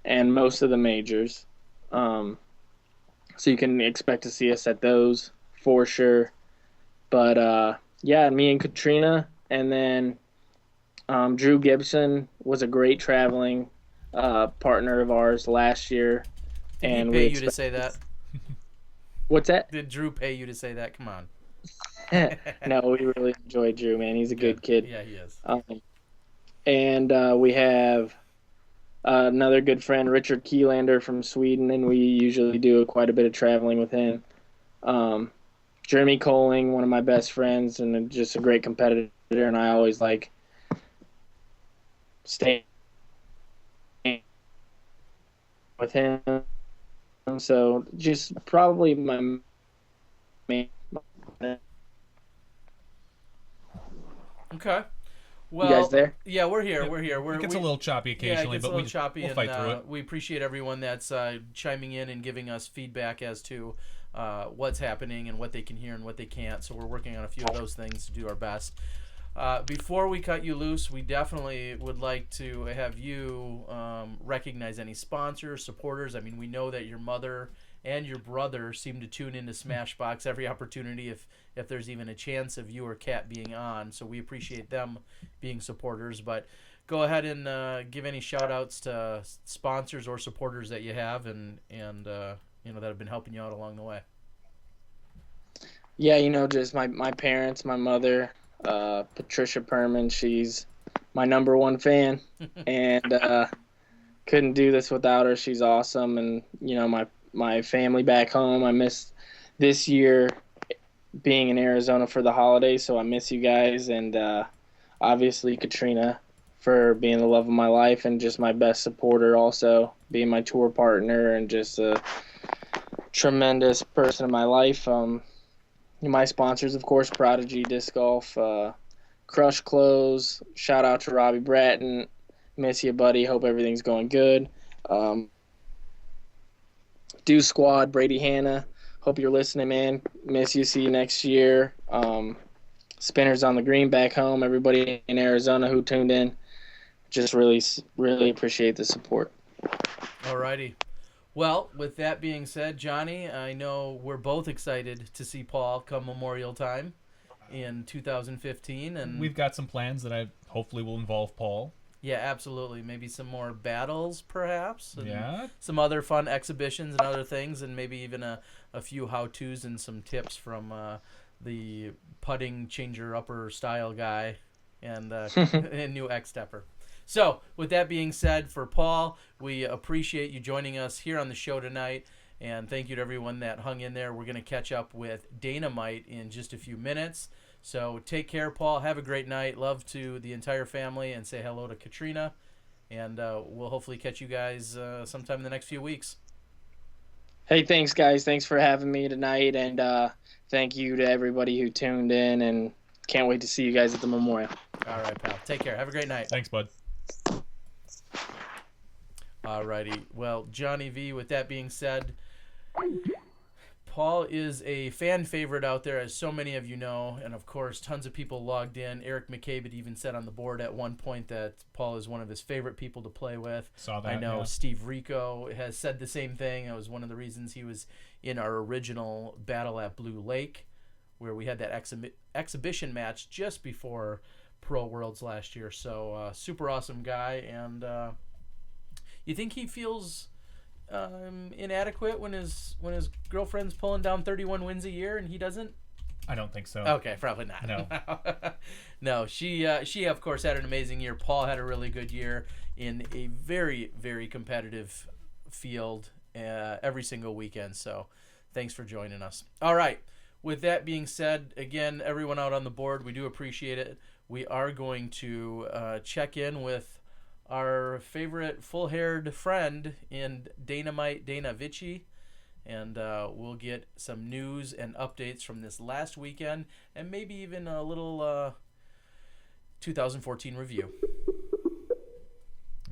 and most of the majors. So you can expect to see us at those for sure. But, yeah, me and Katrina, and then Drew Gibson was a great traveling partner of ours last year. Did he pay you to say that? What's that? Did Drew pay you to say that? Come on. No, we really enjoy Drew, man. He's a good kid. Yeah, he is. And we have another good friend, Richard Kielander from Sweden, and we usually do quite a bit of traveling with him. Jeremy Coling, one of my best friends, and just a great competitor, and I always like staying with him. So just probably my main. Okay. Well, You guys there? Yeah, we're here. We're here. It gets a little choppy occasionally, it gets but a little choppy, we'll fight through it. We appreciate everyone that's chiming in and giving us feedback as to what's happening and what they can hear and what they can't. So we're working on a few of those things to do our best. Before we cut you loose, we definitely would like to have you recognize any sponsors, supporters. I mean, we know that your mother and your brother seem to tune into SmashBoxx every opportunity if there's even a chance of you or Kat being on. So we appreciate them being supporters. But go ahead and give any shout-outs to sponsors or supporters that you have and that have been helping you out along the way. Yeah, just my parents, my mother, Patricia Perman. She's my number one fan, and couldn't do this without her. She's awesome, and my family back home. I miss this year being in Arizona for the holidays, so I miss you guys, and obviously Katrina for being the love of my life and just my best supporter, also being my tour partner and just a tremendous person in my life. My sponsors, of course, Prodigy Disc Golf, Crush Clothes. Shout out to Robbie Bratton. Miss you, buddy. Hope everything's going good. Do Squad, Brady Hanna. Hope you're listening, man. Miss you. See you next year. Spinners on the Green back home. Everybody in Arizona who tuned in. Just really, really appreciate the support. Alrighty. Well, with that being said, Johnny, I know we're both excited to see Paul come Memorial Time in 2015, and we've got some plans that I hopefully will involve Paul. Yeah, absolutely. Maybe some more battles, perhaps. And yeah. Some other fun exhibitions and other things, and maybe even a few how-tos and some tips from the putting changer upper style guy and a new X-stepper. So, with that being said, for Paul, we appreciate you joining us here on the show tonight, and thank you to everyone that hung in there. We're going to catch up with DanaMite in just a few minutes. So, take care, Paul. Have a great night. Love to the entire family, and say hello to Katrina. And we'll hopefully catch you guys sometime in the next few weeks. Hey, thanks, guys. Thanks for having me tonight, and thank you to everybody who tuned in, and can't wait to see you guys at the Memorial. All right, pal. Take care. Have a great night. Thanks, bud. Alrighty. Well, Johnny V, with that being said, Paul is a fan favorite out there, as so many of you know, and of course, tons of people logged in. Eric McCabe had even said on the board at one point that Paul is one of his favorite people to play with. Saw that, I know yeah. Steve Rico has said the same thing. It was one of the reasons he was in our original battle at Blue Lake, where we had that exhibition match just before Pro Worlds last year. So, super awesome guy, and you think he feels inadequate when his girlfriend's pulling down 31 wins a year and he doesn't? I don't think so. Okay, probably not. No. No, she of course had an amazing year. Paul had a really good year in a very, very competitive field every single weekend. So thanks for joining us. All right. With that being said, again, everyone out on the board, we do appreciate it. We are going to check in with our favorite full-haired friend in DanaMite Dana Vicich, and we'll get some news and updates from this last weekend, and maybe even a little 2014 review.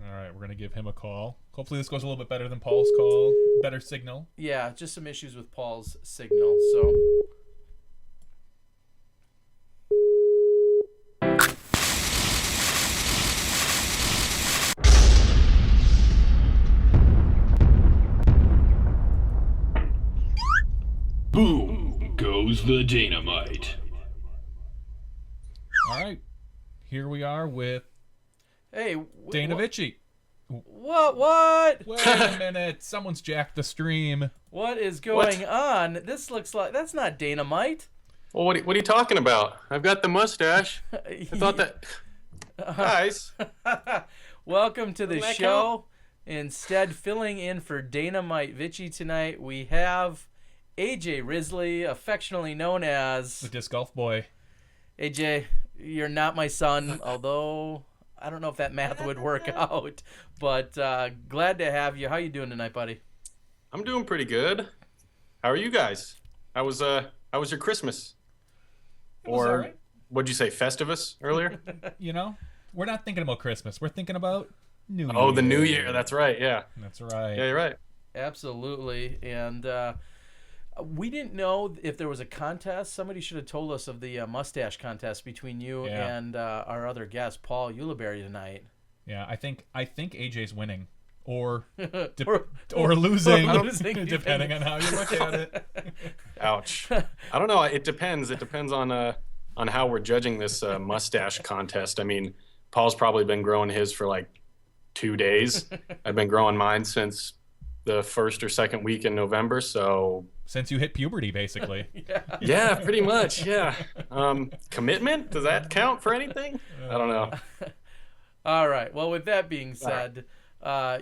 All right, we're going to give him a call. Hopefully this goes a little bit better than Paul's call. Better signal. Yeah, just some issues with Paul's signal, so... Boom goes the DanaMite. All right, here we are with Hey, Dana Vicich. What? Wait a minute, someone's jacked the stream. What is going on? This looks like... That's not DanaMite. Well, what are you talking about? I've got the mustache. I thought that... Guys. Welcome to the Doesn't that show. count? Instead, filling in for DanaMite Vicich tonight, we have AJ Risley, affectionately known as... The disc golf boy. AJ, you're not my son, although I don't know if that math would work out, but glad to have you. How you doing tonight, buddy? I'm doing pretty good. How are you guys? How was your Christmas? Or right. what'd you say, Festivus earlier? We're not thinking about Christmas. We're thinking about New Year. Oh, the New Year. That's right. Yeah. That's right. Yeah, you're right. Absolutely. And we didn't know if there was a contest. Somebody should have told us of the mustache contest between you and our other guest, Paul Ulibarri, tonight. Yeah, I think AJ's winning. Or or losing, losing depending on how you look at it. Ouch. I don't know. It depends. It depends on how we're judging this mustache contest. I mean, Paul's probably been growing his for like 2 days. I've been growing mine since the first or second week in November. So since you hit puberty, basically. Yeah, pretty much. Yeah. Commitment? Does that count for anything? I don't know. All right. Well, with that being said,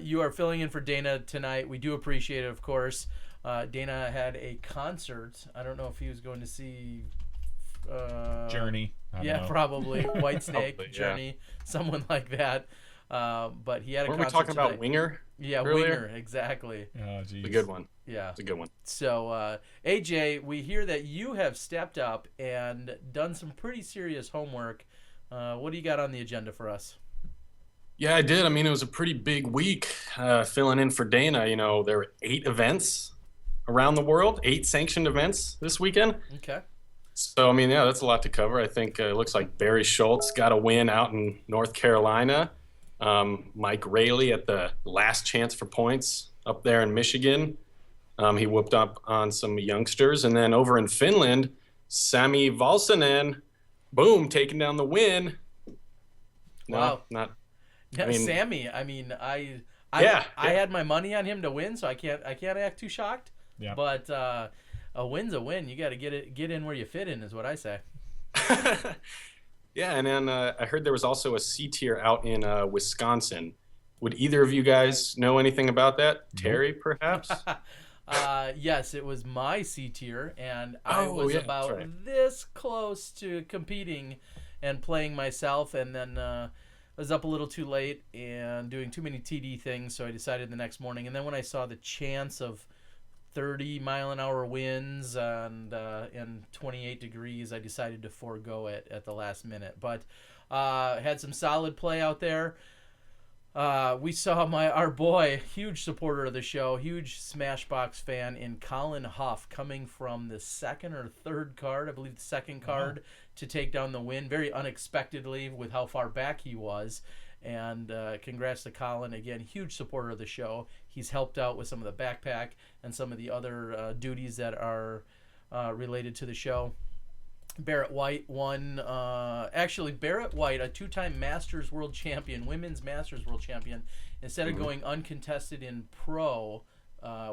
you are filling in for Dana tonight. We do appreciate it, of course. Dana had a concert. I don't know if he was going to see Journey. I don't know. Probably Whitesnake, Probably, Journey, someone like that. But he had a Weren't we concert talking about tonight. Winger? Yeah, earlier? Winger, exactly. Oh, geez. It's a good one. Yeah. It's a good one. So, AJ, we hear that you have stepped up and done some pretty serious homework. What do you got on the agenda for us? Yeah, I did. I mean, it was a pretty big week filling in for Dana. There were 8 events around the world, 8 sanctioned events this weekend. Okay. So, I mean, yeah, that's a lot to cover. I think it looks like Barry Schultz got a win out in North Carolina. Mike Rayleigh at the last chance for points up there in Michigan. He whooped up on some youngsters. And then over in Finland, Sami Valsanen, boom, taking down the win. No, Wow. not. Yeah, I mean, Sammy. I mean, I had my money on him to win, so I can't act too shocked. Yeah. But a win's a win. You got to get in where you fit in, is what I say. Yeah, and then I heard there was also a C tier out in Wisconsin. Would either of you guys know anything about that? Terry, perhaps? Yes, it was my C tier, and I was about this close to competing and playing myself, and then I was up a little too late and doing too many TD things, so I decided the next morning. And then when I saw the chance of 30-mile-an-hour winds and 28 degrees, I decided to forego it at the last minute. But had some solid play out there. We saw our boy, huge supporter of the show, huge Smashbox fan, in Colin Huff, coming from the second or third card, I believe the second card, to take down the win very unexpectedly with how far back he was. And congrats to Colin. Again, huge supporter of the show. He's helped out with some of the backpack and some of the other duties that are related to the show. Barrett White won. Actually, Barrett White, a 2-time Masters World Champion, women's Masters World Champion, instead of going uncontested in pro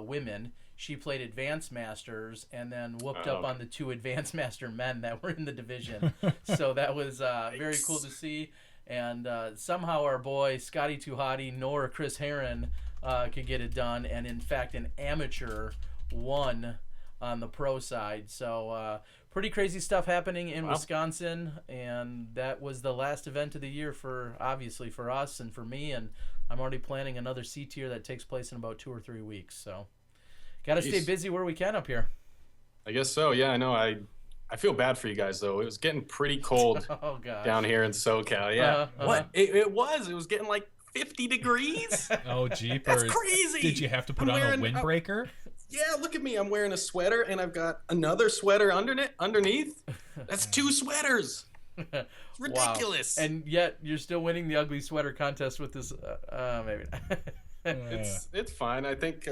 women, she played Advanced Masters and then whooped up on the 2 Advanced Master men that were in the division. So that was very cool to see. And somehow our boy, Scotty Tuhati, nor Chris Herron could get it done. And in fact, an amateur won on the pro side. So pretty crazy stuff happening in Wisconsin. And that was the last event of the year obviously for us and for me. And I'm already planning another C tier that takes place in about 2 or 3 weeks. So got to stay busy where we can up here. I guess so. Yeah, I know. I feel bad for you guys, though. It was getting pretty cold down here in SoCal. Yeah. What? It was getting like 50 degrees. Oh, jeepers. That's crazy. Did you have to put on a windbreaker? Yeah, look at me. I'm wearing a sweater, and I've got another sweater underneath. That's 2 sweaters. It's ridiculous. Wow. And yet you're still winning the ugly sweater contest with this. Maybe not. It's fine. I think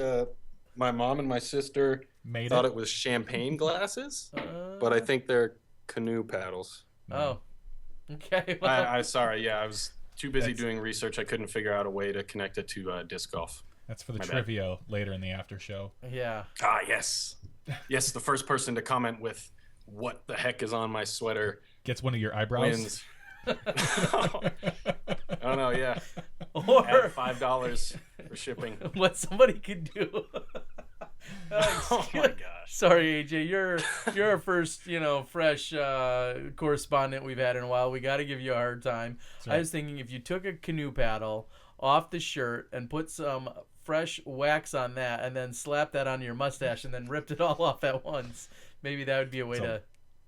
my mom and my sister thought it was champagne glasses, but I think they're canoe paddles. Oh, okay. Well, Sorry. Yeah, I was too busy doing research. I couldn't figure out a way to connect it to disc golf. That's for the trivia later in the after show. Yeah. Ah, yes. Yes, the first person to comment with what the heck is on my sweater gets one of your eyebrows. Wins. Oh no, yeah. Or add $5 for shipping. What somebody could do Oh my gosh. Sorry, AJ. You're our first, fresh correspondent we've had in a while. We got to give you a hard time. Right. I was thinking if you took a canoe paddle off the shirt and put some fresh wax on that, and then slapped that on your mustache, and then ripped it all off at once, maybe that would be a way to.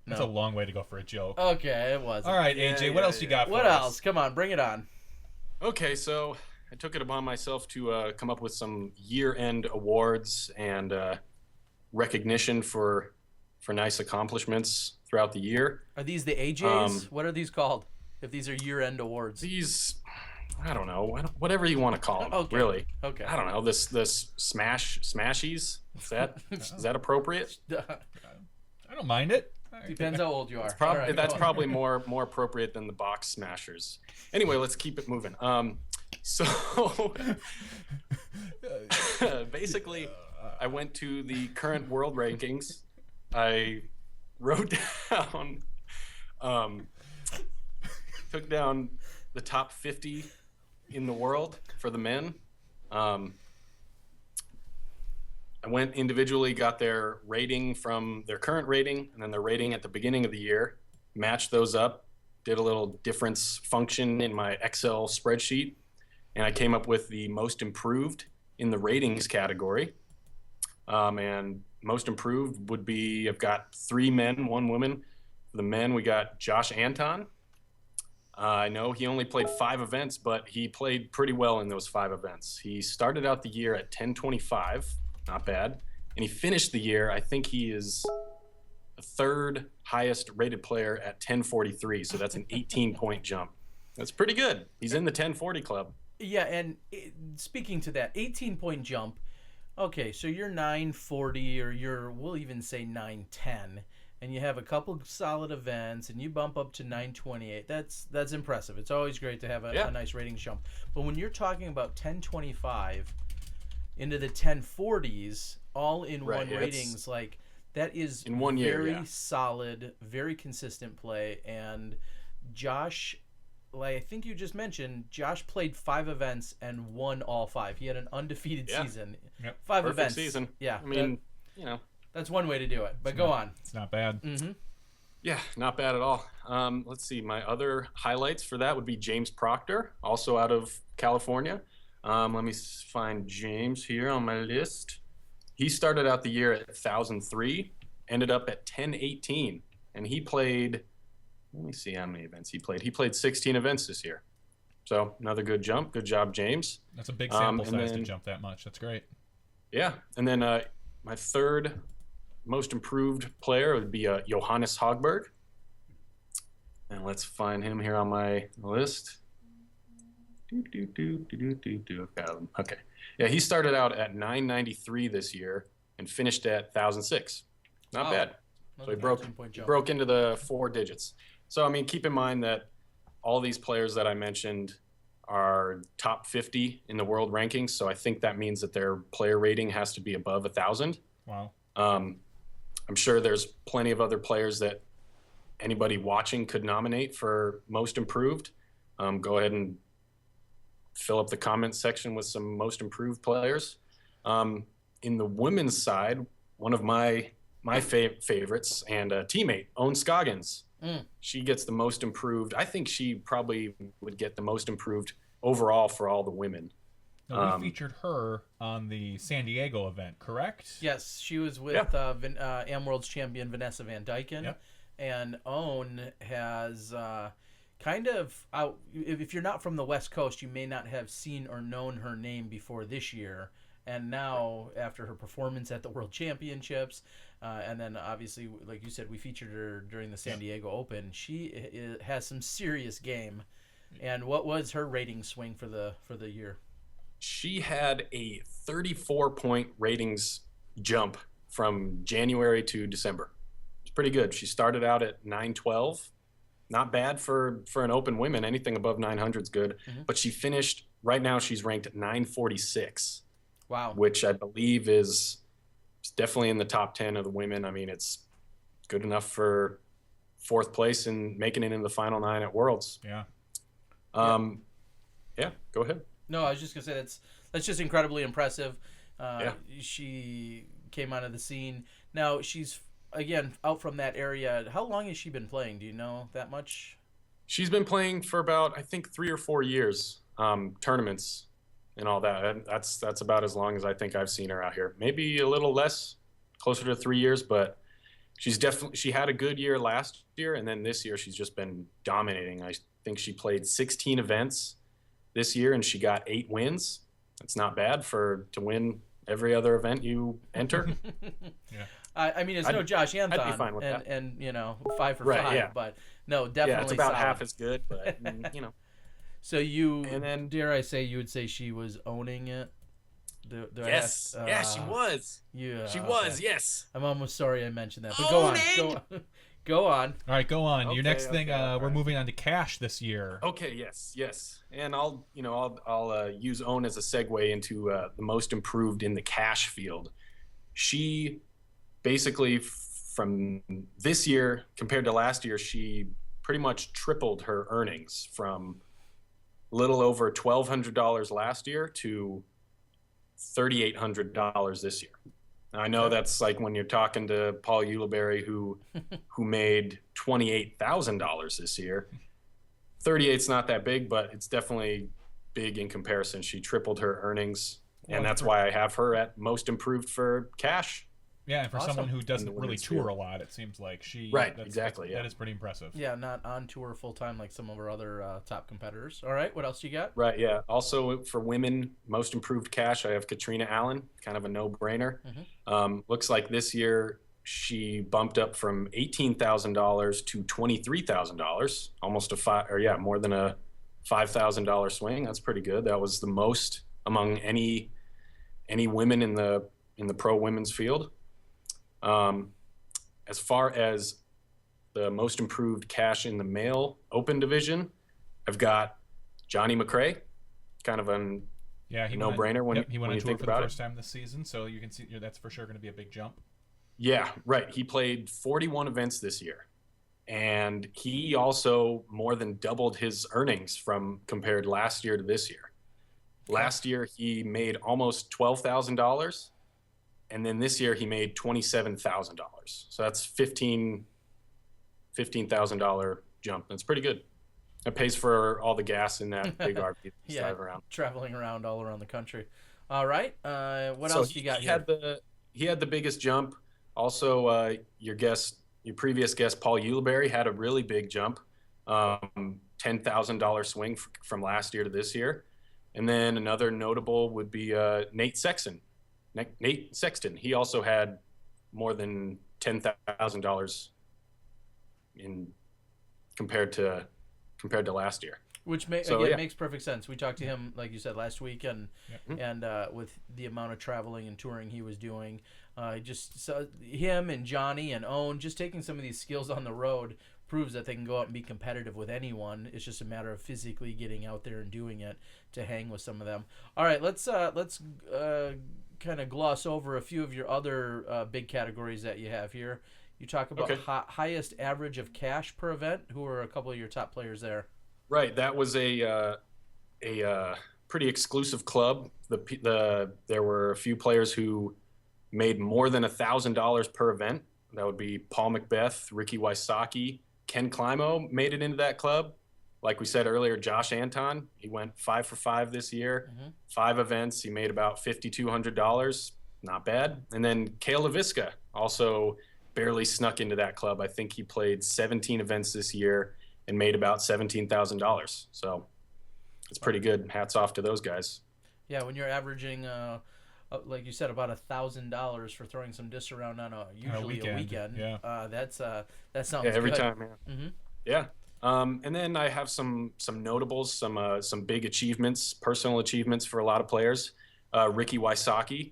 That's a long way to go for a joke. Okay, it was. All right, AJ. What else you got? What for else? us? Come on, bring it on. Okay, so I took it upon myself to come up with some year-end awards and recognition for nice accomplishments throughout the year. Are these the AJs? What are these called? If these are year-end awards. These, I don't know, whatever you want to call them. Okay. Really. Okay. I don't know. This smashies. Is that appropriate? I don't mind it. Depends how old you are. That's probably more appropriate than the box smashers. Anyway, let's keep it moving. So basically, I went to the current world rankings. I wrote down, took down the top 50 in the world for the men. I went individually, got their rating from their current rating and then their rating at the beginning of the year, matched those up, did a little difference function in my Excel spreadsheet, and I came up with the most improved in the ratings category. And most improved would be, I've got 3 men, 1 woman. For the men, we got Josh Anton. I know he only played 5 events, but he played pretty well in those 5 events. He started out the year at 1025. Not bad. And he finished the year, I think he is the 3rd highest rated player at 1043. So that's an 18-point jump. That's pretty good. He's in the 1040 club. Yeah, and speaking to that, 18-point jump. Okay, so you're 940 or we'll even say 910, and you have a couple solid events, and you bump up to 928. That's impressive. It's always great to have a nice ratings jump. But when you're talking about 1025 into the 1040s, all in one ratings, like that is in 1 year, very solid, very consistent play. And Josh, like I think you just mentioned, Josh played 5 events and won all 5. He had an undefeated season. Yep. 5 Perfect events. Season. Yeah. I mean, that's one way to do it. But go on. It's not bad. Mm-hmm. Yeah, not bad at all. Let's see. My other highlights for that would be James Proctor, also out of California. Let me find James here on my list. He started out the year at 1,003, ended up at 1018, and he played, let me see how many events he played. He played 16 events this year. So another good jump. Good job, James. That's a big sample size to jump that much. That's great. Yeah, and then my 3rd most improved player would be Johannes Hogberg. And let's find him here on my list. I've got him. Okay. Yeah, he started out at 993 this year and finished at 1,006. Not bad. So he broke into the 4 digits. So, I mean, keep in mind that all these players that I mentioned are top 50 in the world rankings. So I think that means that their player rating has to be above 1,000. Wow. I'm sure there's plenty of other players that anybody watching could nominate for most improved. Go ahead and fill up the comments section with some most improved players. In the women's side, one of my favorites and a teammate, Owen Scoggins. She gets the most improved. I think she probably would get the most improved overall for all the women. Now, we featured her on the San Diego event, correct? Yes, she was with Am World's champion Vanessa Van Dyken. Yep. And Owen has kind of out. If you're not from the West Coast, you may not have seen or known her name before this year. And now, after her performance at the World Championships, and then obviously, like you said, we featured her during the San Diego Open. She has some serious game. And what was her rating swing for the year? She had a 34-point ratings jump from January to December. It's pretty good. She started out at 912. Not bad for an Open women. Anything above 900 is good. Mm-hmm. But she finished, right now she's ranked at 946. Wow. Which I believe is definitely in the top 10 of the women. I mean, it's good enough for 4th place and making it in the final 9 at Worlds. Yeah. Yeah, go ahead. No, I was just going to say that's just incredibly impressive. She came onto the scene. Now she's again out from that area. How long has she been playing? Do you know that much? She's been playing for about, I think, 3 or 4 years, tournaments and all that. And that's about as long as I think I've seen her out here. Maybe a little less, closer to 3 years, but she had a good year last year, and then this year she's just been dominating. I think she played 16 events this year, and she got 8 wins. That's not bad to win every other event you enter. Yeah. I mean, it's no Josh Anton, I'd be fine with that. And 5 for 5, yeah. but no, definitely. Yeah, it's about solid. half as good, but So and then, dare I say, you would say she was owning it? Yes, she was. Yeah, she was. Yes. I'm almost sorry I mentioned that, but go on. Go on. All right, go on. Okay, Your next thing. all We're right. moving on to cash this year. Okay. Yes. And I'll use Own as a segue into the most improved in the cash field. She basically, from this year compared to last year, she pretty much tripled her earnings from a little over $1,200 last year to $3,800 this year. Now, I know that's like when you're talking to Paul Ulibarri, who made $28,000 this year. 38's not that big, but it's definitely big in comparison. She tripled her earnings, and that's why I have her at most improved for cash. Yeah, and for Awesome. someone who doesn't really women's tour field. a lot, it seems like she. Right, exactly, That yeah. is pretty impressive. Yeah, not on tour full time like some of our other top competitors. All right, what else you got? Right, yeah. Also for women, most improved cash, I have Katrina Allen, kind of a no-brainer. Looks like this year she bumped up from $18,000 to $23,000, almost more than a $5,000 swing. That's pretty good. That was the most among any women in the pro women's field. As far as the most improved cash in the male open division, I've got Jonny McRae, kind of a no-brainer when he went on you tour think for the about first time this season, so you can see that's for sure going to be a big jump. Yeah, right. He played 41 events this year, and he also more than doubled his earnings from compared last year to this year. Last year he made almost $12,000. And then this year he made $27,000. So that's $15,000 jump. That's pretty good. That pays for all the gas in that big RV that you drive around. Traveling around all around the country. All right. What else you got here? He had the biggest jump. Also, your previous guest, Paul Ulibarri, had a really big jump. $10,000 swing from last year to this year. And then another notable would be Nate Sexton. He also had more than $10,000 in compared to last year. Which makes perfect sense. We talked to him, like you said, last week, and with the amount of traveling and touring he was doing, just saw him and Jonny and Own just taking some of these skills on the road proves that they can go out and be competitive with anyone. It's just a matter of physically getting out there and doing it to hang with some of them. All right, let's kind of gloss over a few of your other big categories that you have here. You talk about highest average of cash per event. Who are a couple of your top players there? Right, that was a pretty exclusive club. There were a few players who made more than $1,000 per event. That would be Paul Macbeth, Ricky Wysocki, Ken Climo made it into that club. Like we said earlier, Josh Anton, he went 5 for 5 this year. 5 events, he made about $5,200. Not bad. And then Kale LaVisca also barely snuck into that club. I think he played 17 events this year and made about $17,000. So it's pretty good. Hats off to those guys. Yeah, when you're averaging, like you said, about $1,000 for throwing some discs around on a weekend. That sounds good. Every time, man. Yeah. And then I have some notables, some big achievements, personal achievements for a lot of players. Ricky Wysocki,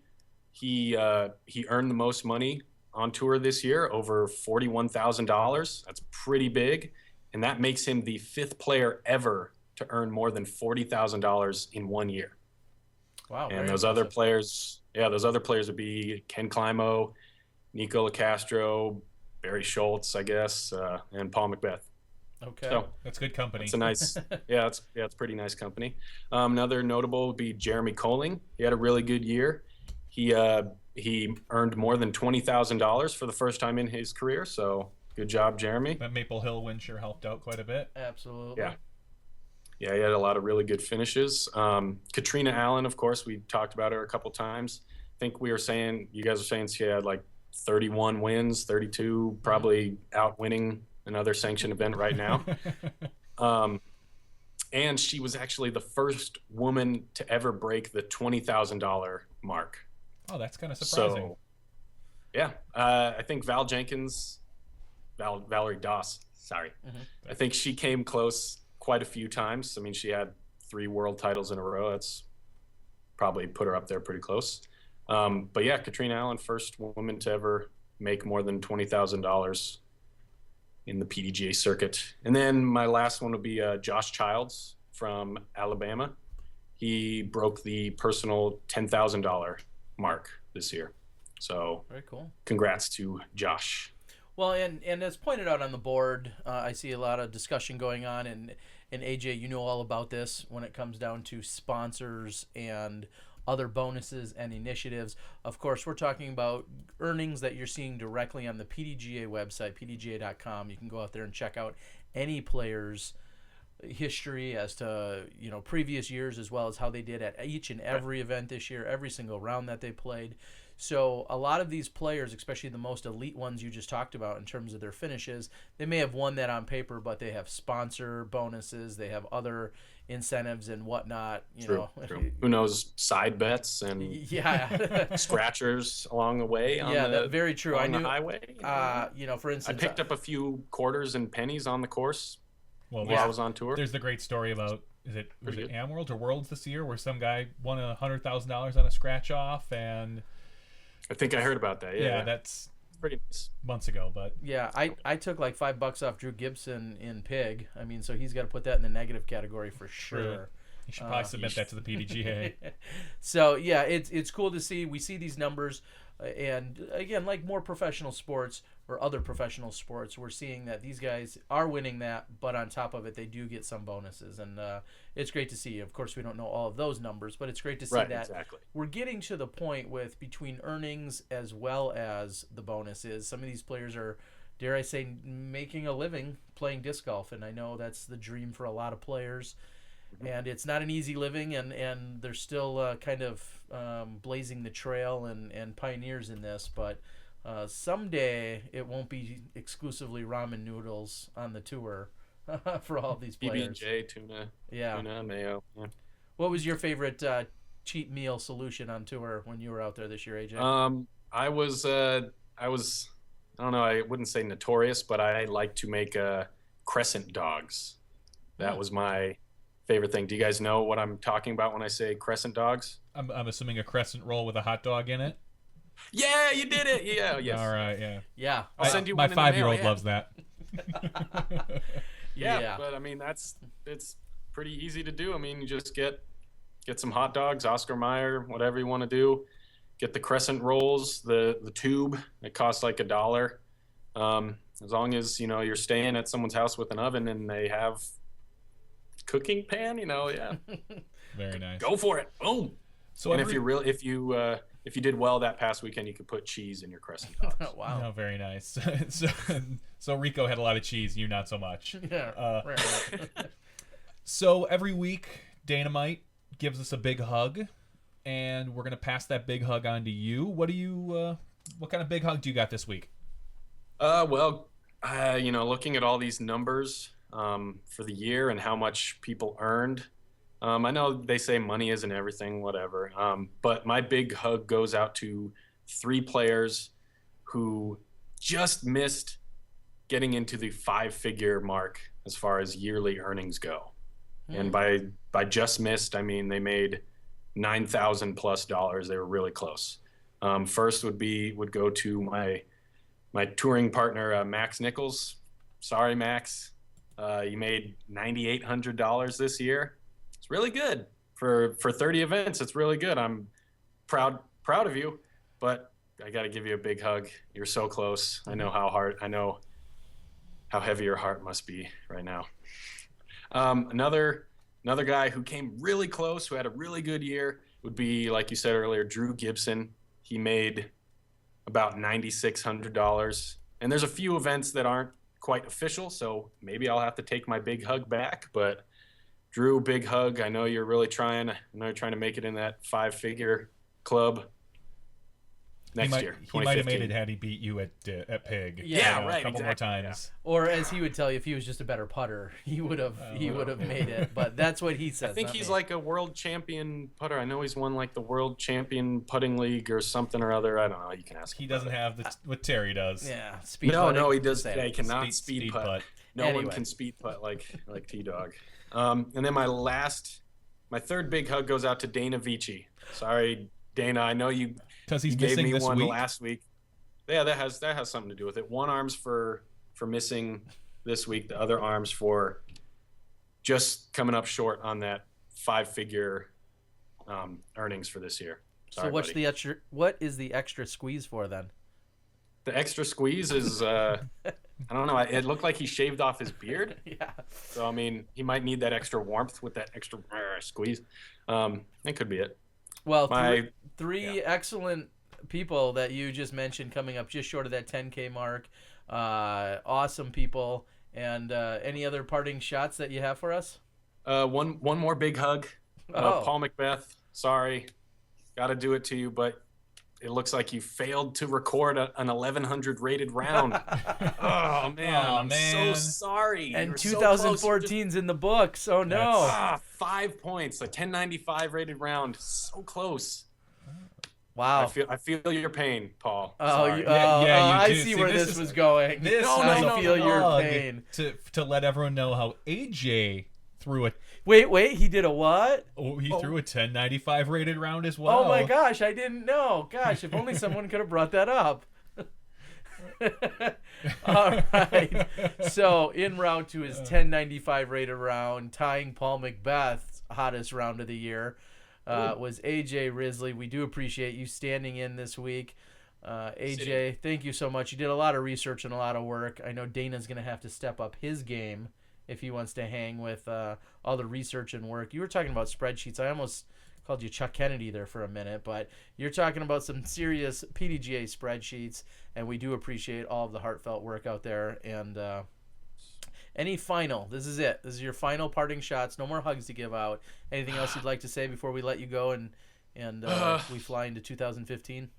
he earned the most money on tour this year, over $41,000. That's pretty big, and that makes him the 5th player ever to earn more than $40,000 in 1 year. Wow! And those other players would be Ken Climo, Nico LaCastro, Barry Schultz, I guess, and Paul Macbeth. Okay, so that's good company. It's a nice, it's pretty nice company. Another notable would be Jeremy Colling. He had a really good year. He he earned more than $20,000 for the first time in his career. So good job, Jeremy. That Maple Hill win sure helped out quite a bit. Absolutely. Yeah. Yeah, he had a lot of really good finishes. Katrina Allen, of course, we talked about her a couple times. I think you guys were saying she had like 31 wins, 32, probably out winning another sanctioned event right now. And she was actually the first woman to ever break the $20,000 mark. Oh, that's kind of surprising. So, yeah, I think Valerie Doss, sorry. I think she came close quite a few times. I mean, she had 3 world titles in a row. That's probably put her up there pretty close. But yeah, Katrina Allen, first woman to ever make more than $20,000 in the PDGA circuit. And then my last one would be Josh Childs from Alabama. He broke the personal $10,000 mark this year. So very cool. Congrats to Josh. Well, and as pointed out on the board, I see a lot of discussion going on, and AJ, you know all about this when it comes down to sponsors and other bonuses and initiatives. Of course, we're talking about earnings that you're seeing directly on the PDGA website, pdga.com. You can go out there and check out any player's history as to, you know, previous years, as well as how they did at each and every event this year, every single round that they played. So a lot of these players, especially the most elite ones you just talked about in terms of their finishes, they may have won that on paper, but they have sponsor bonuses, they have other incentives and whatnot. You know, who knows, side bets and scratchers along the way. Very true. On the highway. You know, for instance, I picked up a few quarters and pennies on the course while I was on tour. There's the great story about was it AmWorlds or Worlds this year where some guy won $100,000 on a scratch off, and I think I heard about that. Yeah, that's pretty nice. Months ago, but yeah, I took like $5 off Drew Gibson in Pig. I mean, so he's got to put that in the negative category for sure. You should probably submit that to the PDGA. So yeah, it's cool to see. We see these numbers, and again, like more professional sports or other professional sports, we're seeing that these guys are winning that, but on top of it, they do get some bonuses, and it's great to see. Of course, we don't know all of those numbers, but it's great to see that we're getting to the point with between earnings as well as the bonuses. Some of these players are, dare I say, making a living playing disc golf, and I know that's the dream for a lot of players. And it's not an easy living, and they're still kind of blazing the trail and pioneers in this. But someday it won't be exclusively ramen noodles on the tour for all these players. PB&J, tuna, mayo. Yeah. What was your favorite cheap meal solution on tour when you were out there this year, AJ? I was I don't know, I wouldn't say notorious, but I like to make crescent dogs. That was my favorite thing. Do you guys know what I'm talking about when I say crescent dogs? I'm assuming a crescent roll with a hot dog in it. Yeah, you did it. Yeah, yes. All right, yeah. I'll send you my one in the mail. 5-year-old loves that. Yeah, but I mean it's pretty easy to do. I mean, you just get some hot dogs, Oscar Mayer, whatever you want to do. Get the crescent rolls, the tube. It costs like $1. As long as you're staying at someone's house with an oven and they have cooking pan, Very nice. Go for it. Boom. So and if you did well that past weekend, you could put cheese in your crescent dogs. Wow. Oh, very nice. So Rico had a lot of cheese, you not so much. Yeah. So every week DanaMite gives us a big hug, and we're gonna pass that big hug on to you. What kind of big hug do you got this week? Looking at all these numbers for the year and how much people earned. I know they say money isn't everything, whatever. But my big hug goes out to 3 players who just missed getting into the 5-figure mark as far as yearly earnings go. And by just missed, I mean they made $9,000+ They were really close. First would go to my touring partner, Max Nichols. Sorry, Max. You made $9,800 this year. It's really good for 30 events. It's really good. I'm proud of you, but I got to give you a big hug. You're so close. I know how heavy your heart must be right now. Another guy who came really close, who had a really good year, would be, like you said earlier, Drew Gibson. he made about $9,600. And there's a few events that aren't quite official, so maybe I'll have to take my big hug back. But Drew, big hug. I know you're really trying. I know you're trying to make it in that 5-figure club next year. He might have made it had he beat you at Pig. Yeah, right. A couple more times. Yeah. Or as he would tell you, if he was just a better putter, he would have made it. But that's what he says. I think he's like a world champion putter. I know he's won like the world champion putting league or something or other. I don't know. You can ask. He doesn't have what Terry does. Yeah, speed. No, he does. Yeah, he cannot speed putt. No Anyway. one can speed putt like T-Dog. And then my third big hug goes out to Dana Vicich. Sorry, Dana. I know you. Because he's gave missing me this one week. last week. Yeah, that has something to do with it. One arm's for missing this week. The other arm's for just coming up short on that 5-figure earnings for this year. Sorry, so what is the extra squeeze for then? The extra squeeze is I don't know. It looked like he shaved off his beard. Yeah. So I mean, he might need that extra warmth with that extra squeeze. That could be it. Well, three excellent people that you just mentioned coming up just short of that 10K mark. Awesome people. And any other parting shots that you have for us? One more big hug. Paul Macbeth, sorry. Got to do it to you, but it looks like you failed to record an 1100 rated round. Oh, man. I'm so sorry. And 2014's in the books. Oh, no. 5 points. A 1095 rated round. So close. Wow. I feel your pain, Paul. Oh, I see where this was going. I feel your pain. To let everyone know how AJ threw a... Wait, he did a what? Oh, he threw a 1095 rated round as well. Oh my gosh, I didn't know. Gosh, if only someone could have brought that up. All right. So, en route to his 1095 rated round, tying Paul Macbeth's hottest round of the year, was AJ Risley. We do appreciate you standing in this week. AJ, thank you so much. You did a lot of research and a lot of work. I know Dana's going to have to step up his game if he wants to hang with all the research and work. You were talking about spreadsheets. I almost called you Chuck Kennedy there for a minute, but you're talking about some serious PDGA spreadsheets, and we do appreciate all of the heartfelt work out there. And this is it. This is your final parting shots. No more hugs to give out. Anything else you'd like to say before we let you go and we fly into 2015?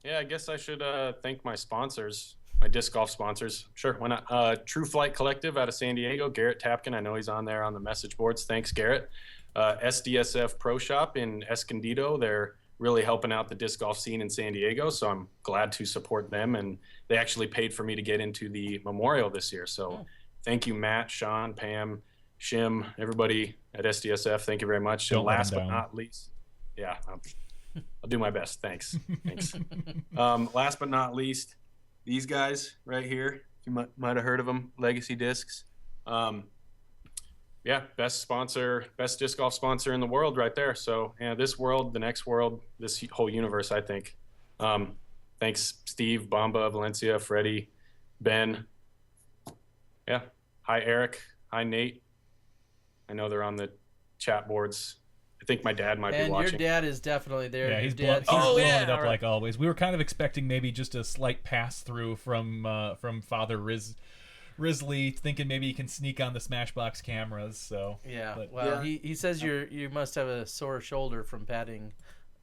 Yeah, I guess I should thank my sponsors. My disc golf sponsors. Sure, why not? True Flight Collective out of San Diego. Garrett Tapkin, I know he's on there on the message boards. Thanks, Garrett. SDSF Pro Shop in Escondido. They're really helping out the disc golf scene in San Diego, so I'm glad to support them. And they actually paid for me to get into the Memorial this year. So thank you, Matt, Sean, Pam, Shim, everybody at SDSF. Thank you very much. And last but not least, I'll do my best. Thanks. Last but not least, these guys right here, you might have heard of them, Legacy Discs. Best disc golf sponsor in the world right there. So this world, the next world, this whole universe, I think. Thanks, Steve, Bamba, Valencia, Freddie, Ben. Yeah. Hi, Eric. Hi, Nate. I know they're on the chat boards. I think my dad might be watching. And your dad is definitely there. Yeah, he's blowing it up like always. We were kind of expecting maybe just a slight pass-through from Father Risley, thinking maybe he can sneak on the SmashBox cameras. So he says you must have a sore shoulder from patting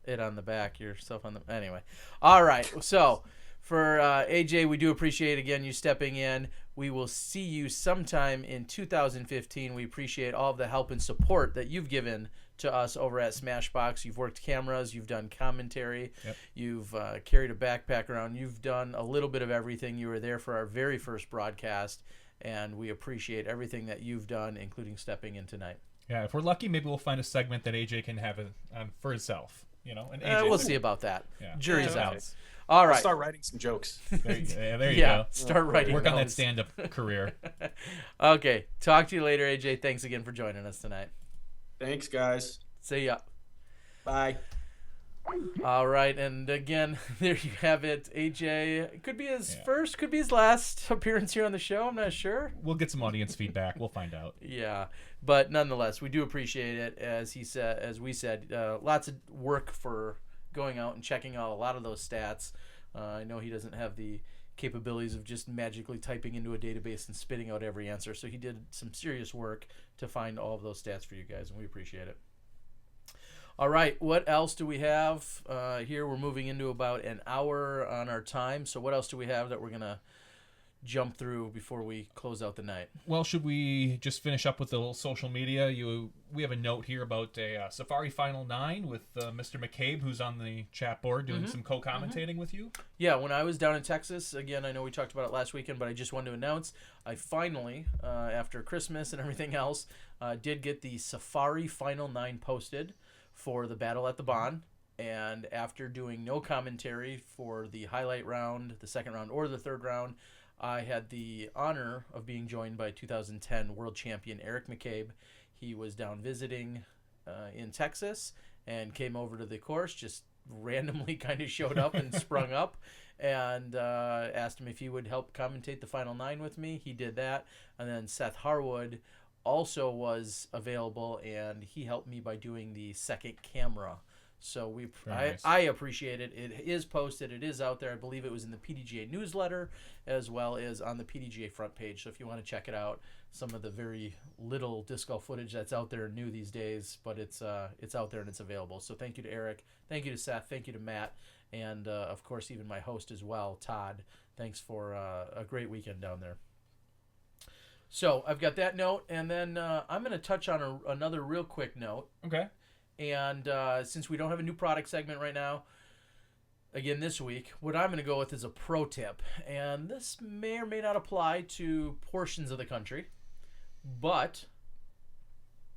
it on the back yourself on the anyway. All right, so for AJ, we do appreciate again you stepping in. We will see you sometime in 2015. We appreciate all of the help and support that you've given to us over at SmashBox. You've worked cameras, you've done commentary, you've carried a backpack around, you've done a little bit of everything. You were there for our very first broadcast, and we appreciate everything that you've done, including stepping in tonight. Yeah, if we're lucky, maybe we'll find a segment that AJ can have for himself. And AJ, we'll see about that. Yeah. Jury's out. All right. I'll start writing some jokes. There you go. Start writing. Work on that stand-up career. Okay. Talk to you later, AJ. Thanks again for joining us tonight. Thanks, guys. See ya. Bye. All right, and again, there you have it. AJ, could be his first, could be his last appearance here on the show. I'm not sure. We'll get some audience feedback. We'll find out. Yeah, but nonetheless, we do appreciate it. As we said, lots of work for going out and checking out a lot of those stats. I know he doesn't have the capabilities of just magically typing into a database and spitting out every answer. So he did some serious work to find all of those stats for you guys, and we appreciate it. All right, what else do we have here? We're moving into about an hour on our time. So what else do we have that we're going to jump through before we close out the night? Well, should we just finish up with the little social media? We have a note here about a Safari Final 9 with Mr. McCabe, who's on the chat board doing some co-commentating with you. Yeah, when I was down in Texas, again, I know we talked about it last weekend, but I just wanted to announce I finally, after Christmas and everything else, did get the Safari Final 9 posted for the Battle at the Bon. And after doing no commentary for the highlight round, the second round, or the third round, I had the honor of being joined by 2010 world champion Eric McCabe. He was down visiting in Texas and came over to the course, just randomly kind of showed up and sprung up, and asked him if he would help commentate the Final 9 with me. He did that. And then Seth Harwood also was available, and he helped me by doing the second camera. So I appreciate it. It is posted. It is out there. I believe it was in the PDGA newsletter as well as on the PDGA front page. So if you want to check it out, some of the very little disc golf footage that's out there new these days, but it's out there and it's available. So thank you to Eric. Thank you to Seth. Thank you to Matt. And, of course, even my host as well, Todd. Thanks for a great weekend down there. So I've got that note, and then I'm going to touch on another real quick note. Okay. And since we don't have a new product segment right now, again this week, what I'm going to go with is a pro tip. And this may or may not apply to portions of the country, but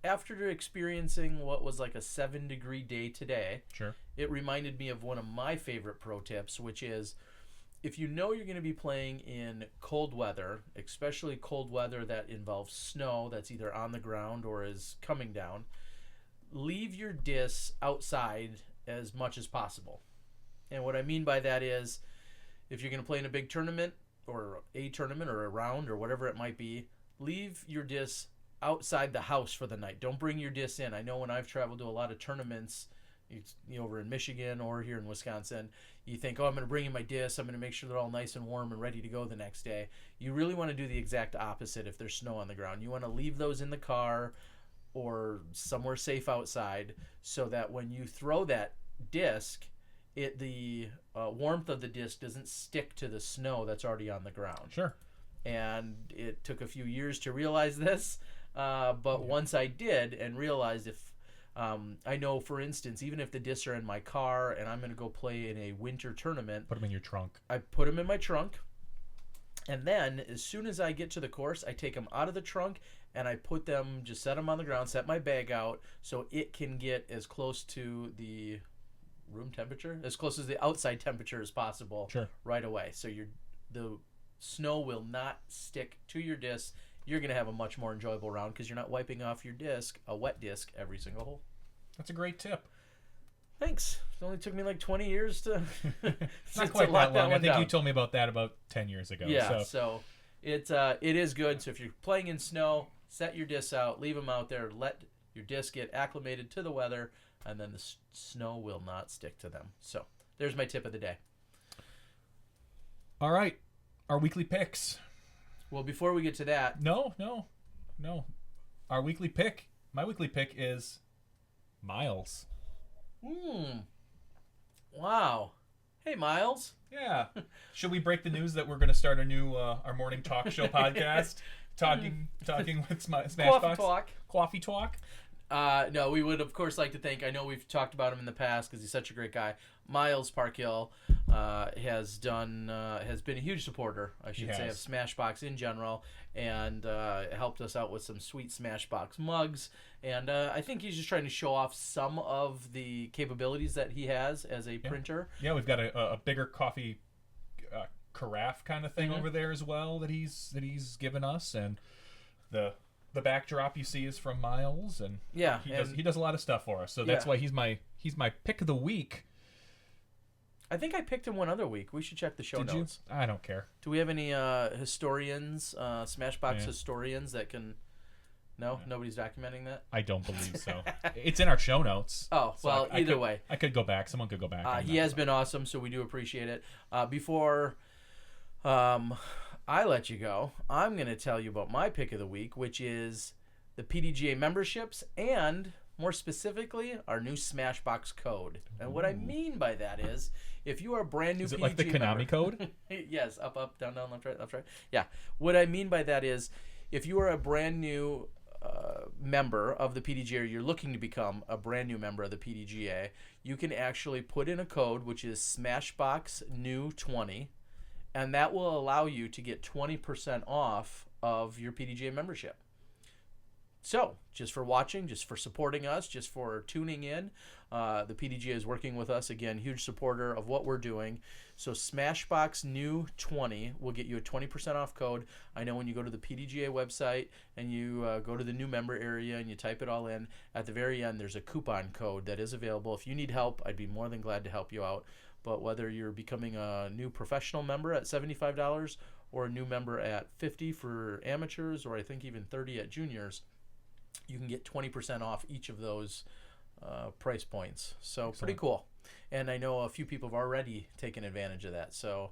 after experiencing what was like a 7-degree day today, sure, it reminded me of one of my favorite pro tips, which is if you know you're going to be playing in cold weather, especially cold weather that involves snow that's either on the ground or is coming down, leave your discs outside as much as possible. And what I mean by that is if you're going to play in a big tournament or a round or whatever it might be, leave your discs outside the house for the night. Don't bring your discs in. I know when I've traveled to a lot of tournaments, over in Michigan or here in Wisconsin, you think, I'm going to bring in my discs. I'm going to make sure they're all nice and warm and ready to go the next day. You really want to do the exact opposite if there's snow on the ground. You want to leave those in the car or somewhere safe outside so that when you throw that disc, the warmth of the disc doesn't stick to the snow that's already on the ground. Sure. And it took a few years to realize this, but once I did and realized if I know, for instance, even if the discs are in my car and I'm going to go play in a winter tournament, put them in your trunk. I put them in my trunk, and then as soon as I get to the course, I take them out of the trunk and I just set them on the ground, set my bag out so it can get as close to the room temperature, as close as the outside temperature as possible. Sure. Right away. So the snow will not stick to your disc. You're going to have a much more enjoyable round because you're not wiping off your disc, a wet disc, every single hole. That's a great tip. Thanks. It only took me like 20 years to not quite that long. I think you told me about that about 10 years ago. Yeah, so it is good. So if you're playing in snow, set your discs out, leave them out there, let your disc get acclimated to the weather, and then the snow will not stick to them. So there's my tip of the day. All right. Our weekly picks. Well, before we get to that... No. Our weekly pick. My weekly pick is Miles. Wow. Hey, Miles. Yeah. Should we break the news that we're going to start a new our morning talk show podcast? Talking with SmashBoxx? Coffee talk? No, we would, of course, like to thank, I know we've talked about him in the past because he's such a great guy. Miles Parkhill has been a huge supporter, I should say, of SmashBoxx in general, and helped us out with some sweet SmashBoxx mugs. And I think he's just trying to show off some of the capabilities that he has as a printer. Yeah, we've got a bigger coffee carafe kind of thing over there as well that he's given us, and the backdrop you see is from Miles, and he does a lot of stuff for us. So that's why he's my pick of the week. I think I picked him one other week. We should check the show notes. You? I don't care. Do we have any historians, SmashBoxx historians that can No, nobody's documenting that. I don't believe so. It's in our show notes. Oh, so well, either way. I could go back. Someone could go back. He has been awesome, so we do appreciate it. Before I let you go, I'm going to tell you about my pick of the week, which is the PDGA memberships and, more specifically, our new SmashBoxx code. And what I mean by that is, if you are a brand new PDGA member... Is it like the Konami code? Yes, up, up, down, down, left, right, left, right. Yeah. What I mean by that is, if you are a brand new member of the PDGA, or you're looking to become a brand new member of the PDGA, you can actually put in a code, which is SmashBoxxNew20, and that will allow you to get 20% off of your PDGA membership. So, just for watching, just for supporting us, just for tuning in, the PDGA is working with us. Again, huge supporter of what we're doing. So, SmashBoxxNew20 will get you a 20% off code. I know when you go to the PDGA website and you go to the new member area and you type it all in, at the very end, there's a coupon code that is available. If you need help, I'd be more than glad to help you out. But whether you're becoming a new professional member at $75 or a new member at $50 for amateurs, or I think even $30 at juniors, you can get 20% off each of those price points. So pretty cool. And I know a few people have already taken advantage of that. So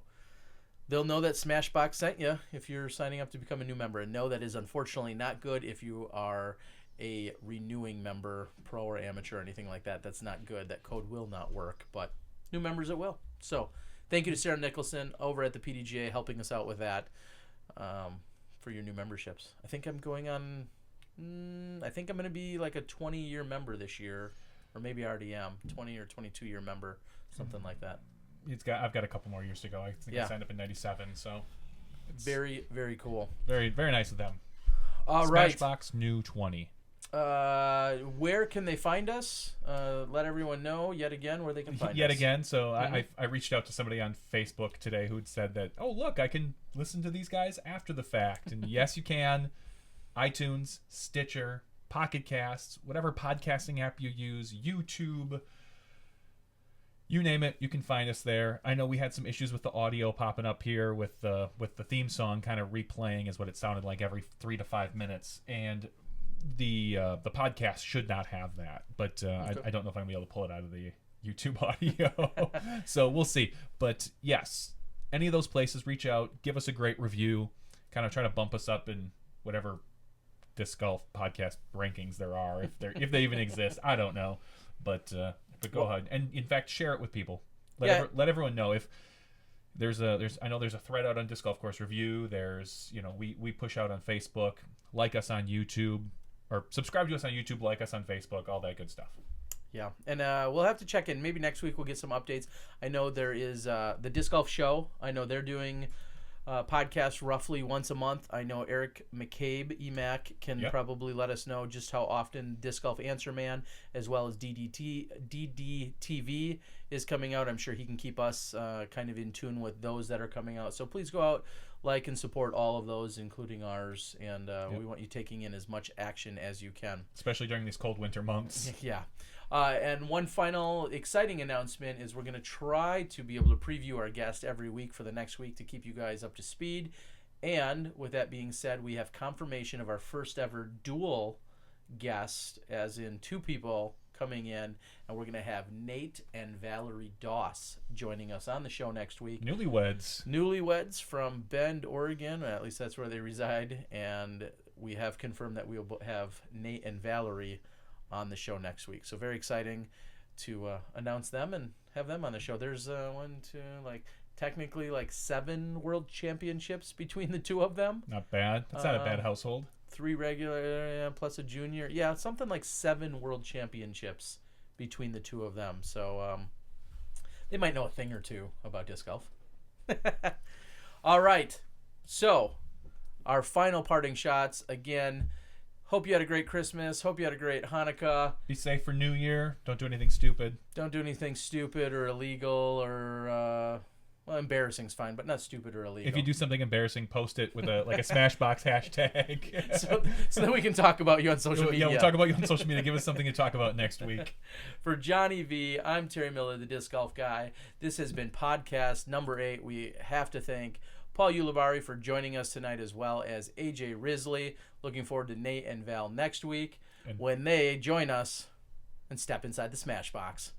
they'll know that SmashBoxx sent you if you're signing up to become a new member. And no, that is unfortunately not good if you are a renewing member, pro or amateur or anything like that. That's not good. That code will not work. But new members, it will. So thank you to Sarah Nicholson over at the PDGA helping us out with that for your new memberships. I think I'm going on... I think I'm going to be like a 20-year member this year, or maybe I already am, 20 or 22-year member, something like that. I've got a couple more years to go. I think I signed up in '97, so it's very, very cool. Very, very nice of them. All right. SmashBoxxNew20. Where can they find us? Let everyone know yet again where they can find us. Yet again. So I reached out to somebody on Facebook today who had said that, oh, look, I can listen to these guys after the fact. And yes, you can. iTunes, Stitcher, Pocket Casts, whatever podcasting app you use, YouTube, you name it, you can find us there. I know we had some issues with the audio popping up here with the theme song kind of replaying is what it sounded like every 3 to 5 minutes, and the podcast should not have that, but okay. I don't know if I'm gonna be able to pull it out of the YouTube audio, so we'll see. But yes, any of those places, reach out, give us a great review, kind of try to bump us up in whatever disc golf podcast rankings there are, if they even exist. I don't know, but go ahead and in fact share it with people. Let everyone know. If I know there's a thread out on Disc Golf Course Review. There's we push out on Facebook. Like us on YouTube, or subscribe to us on YouTube. Like us on Facebook. All that good stuff. Yeah, and we'll have to check in. Maybe next week we'll get some updates. I know there is the Disc Golf Show. I know they're doing podcast roughly once a month. I know Eric McCabe, EMAC, can probably let us know just how often Disc Golf Answer Man, as well as DDTV is coming out. I'm sure he can keep us kind of in tune with those that are coming out. So please go out, like, and support all of those, including ours. And we want you taking in as much action as you can. Especially during these cold winter months. Yeah. And one final exciting announcement is we're going to try to be able to preview our guest every week for the next week to keep you guys up to speed. And with that being said, we have confirmation of our first ever dual guest, as in 2 people coming in, and we're going to have Nate and Valerie Doss joining us on the show next week. Newlyweds from Bend, Oregon, or at least that's where they reside, and we have confirmed that we will have Nate and Valerie on the show next week. So very exciting to announce them and have them on the show. There's technically 7 world championships between the 2 of them. Not bad. That's not a bad household. 3 regular plus a junior. Yeah, something like 7 world championships between the 2 of them. So they might know a thing or two about disc golf. All right. So our final parting shots again. Hope you had a great Christmas. Hope you had a great Hanukkah. Be safe for New Year. Don't do anything stupid. Don't do anything stupid or illegal or, embarrassing's fine, but not stupid or illegal. If you do something embarrassing, post it with a SmashBoxx hashtag. so that we can talk about you on social media. Yeah, we'll talk about you on social media. Give us something to talk about next week. For Johnny V, I'm Terry Miller, the Disc Golf Guy. This has been podcast number 8. We have to thank Paul Ulibarri for joining us tonight, as well as AJ Risley. Looking forward to Nate and Val next week when they join us and step inside the Smash Box.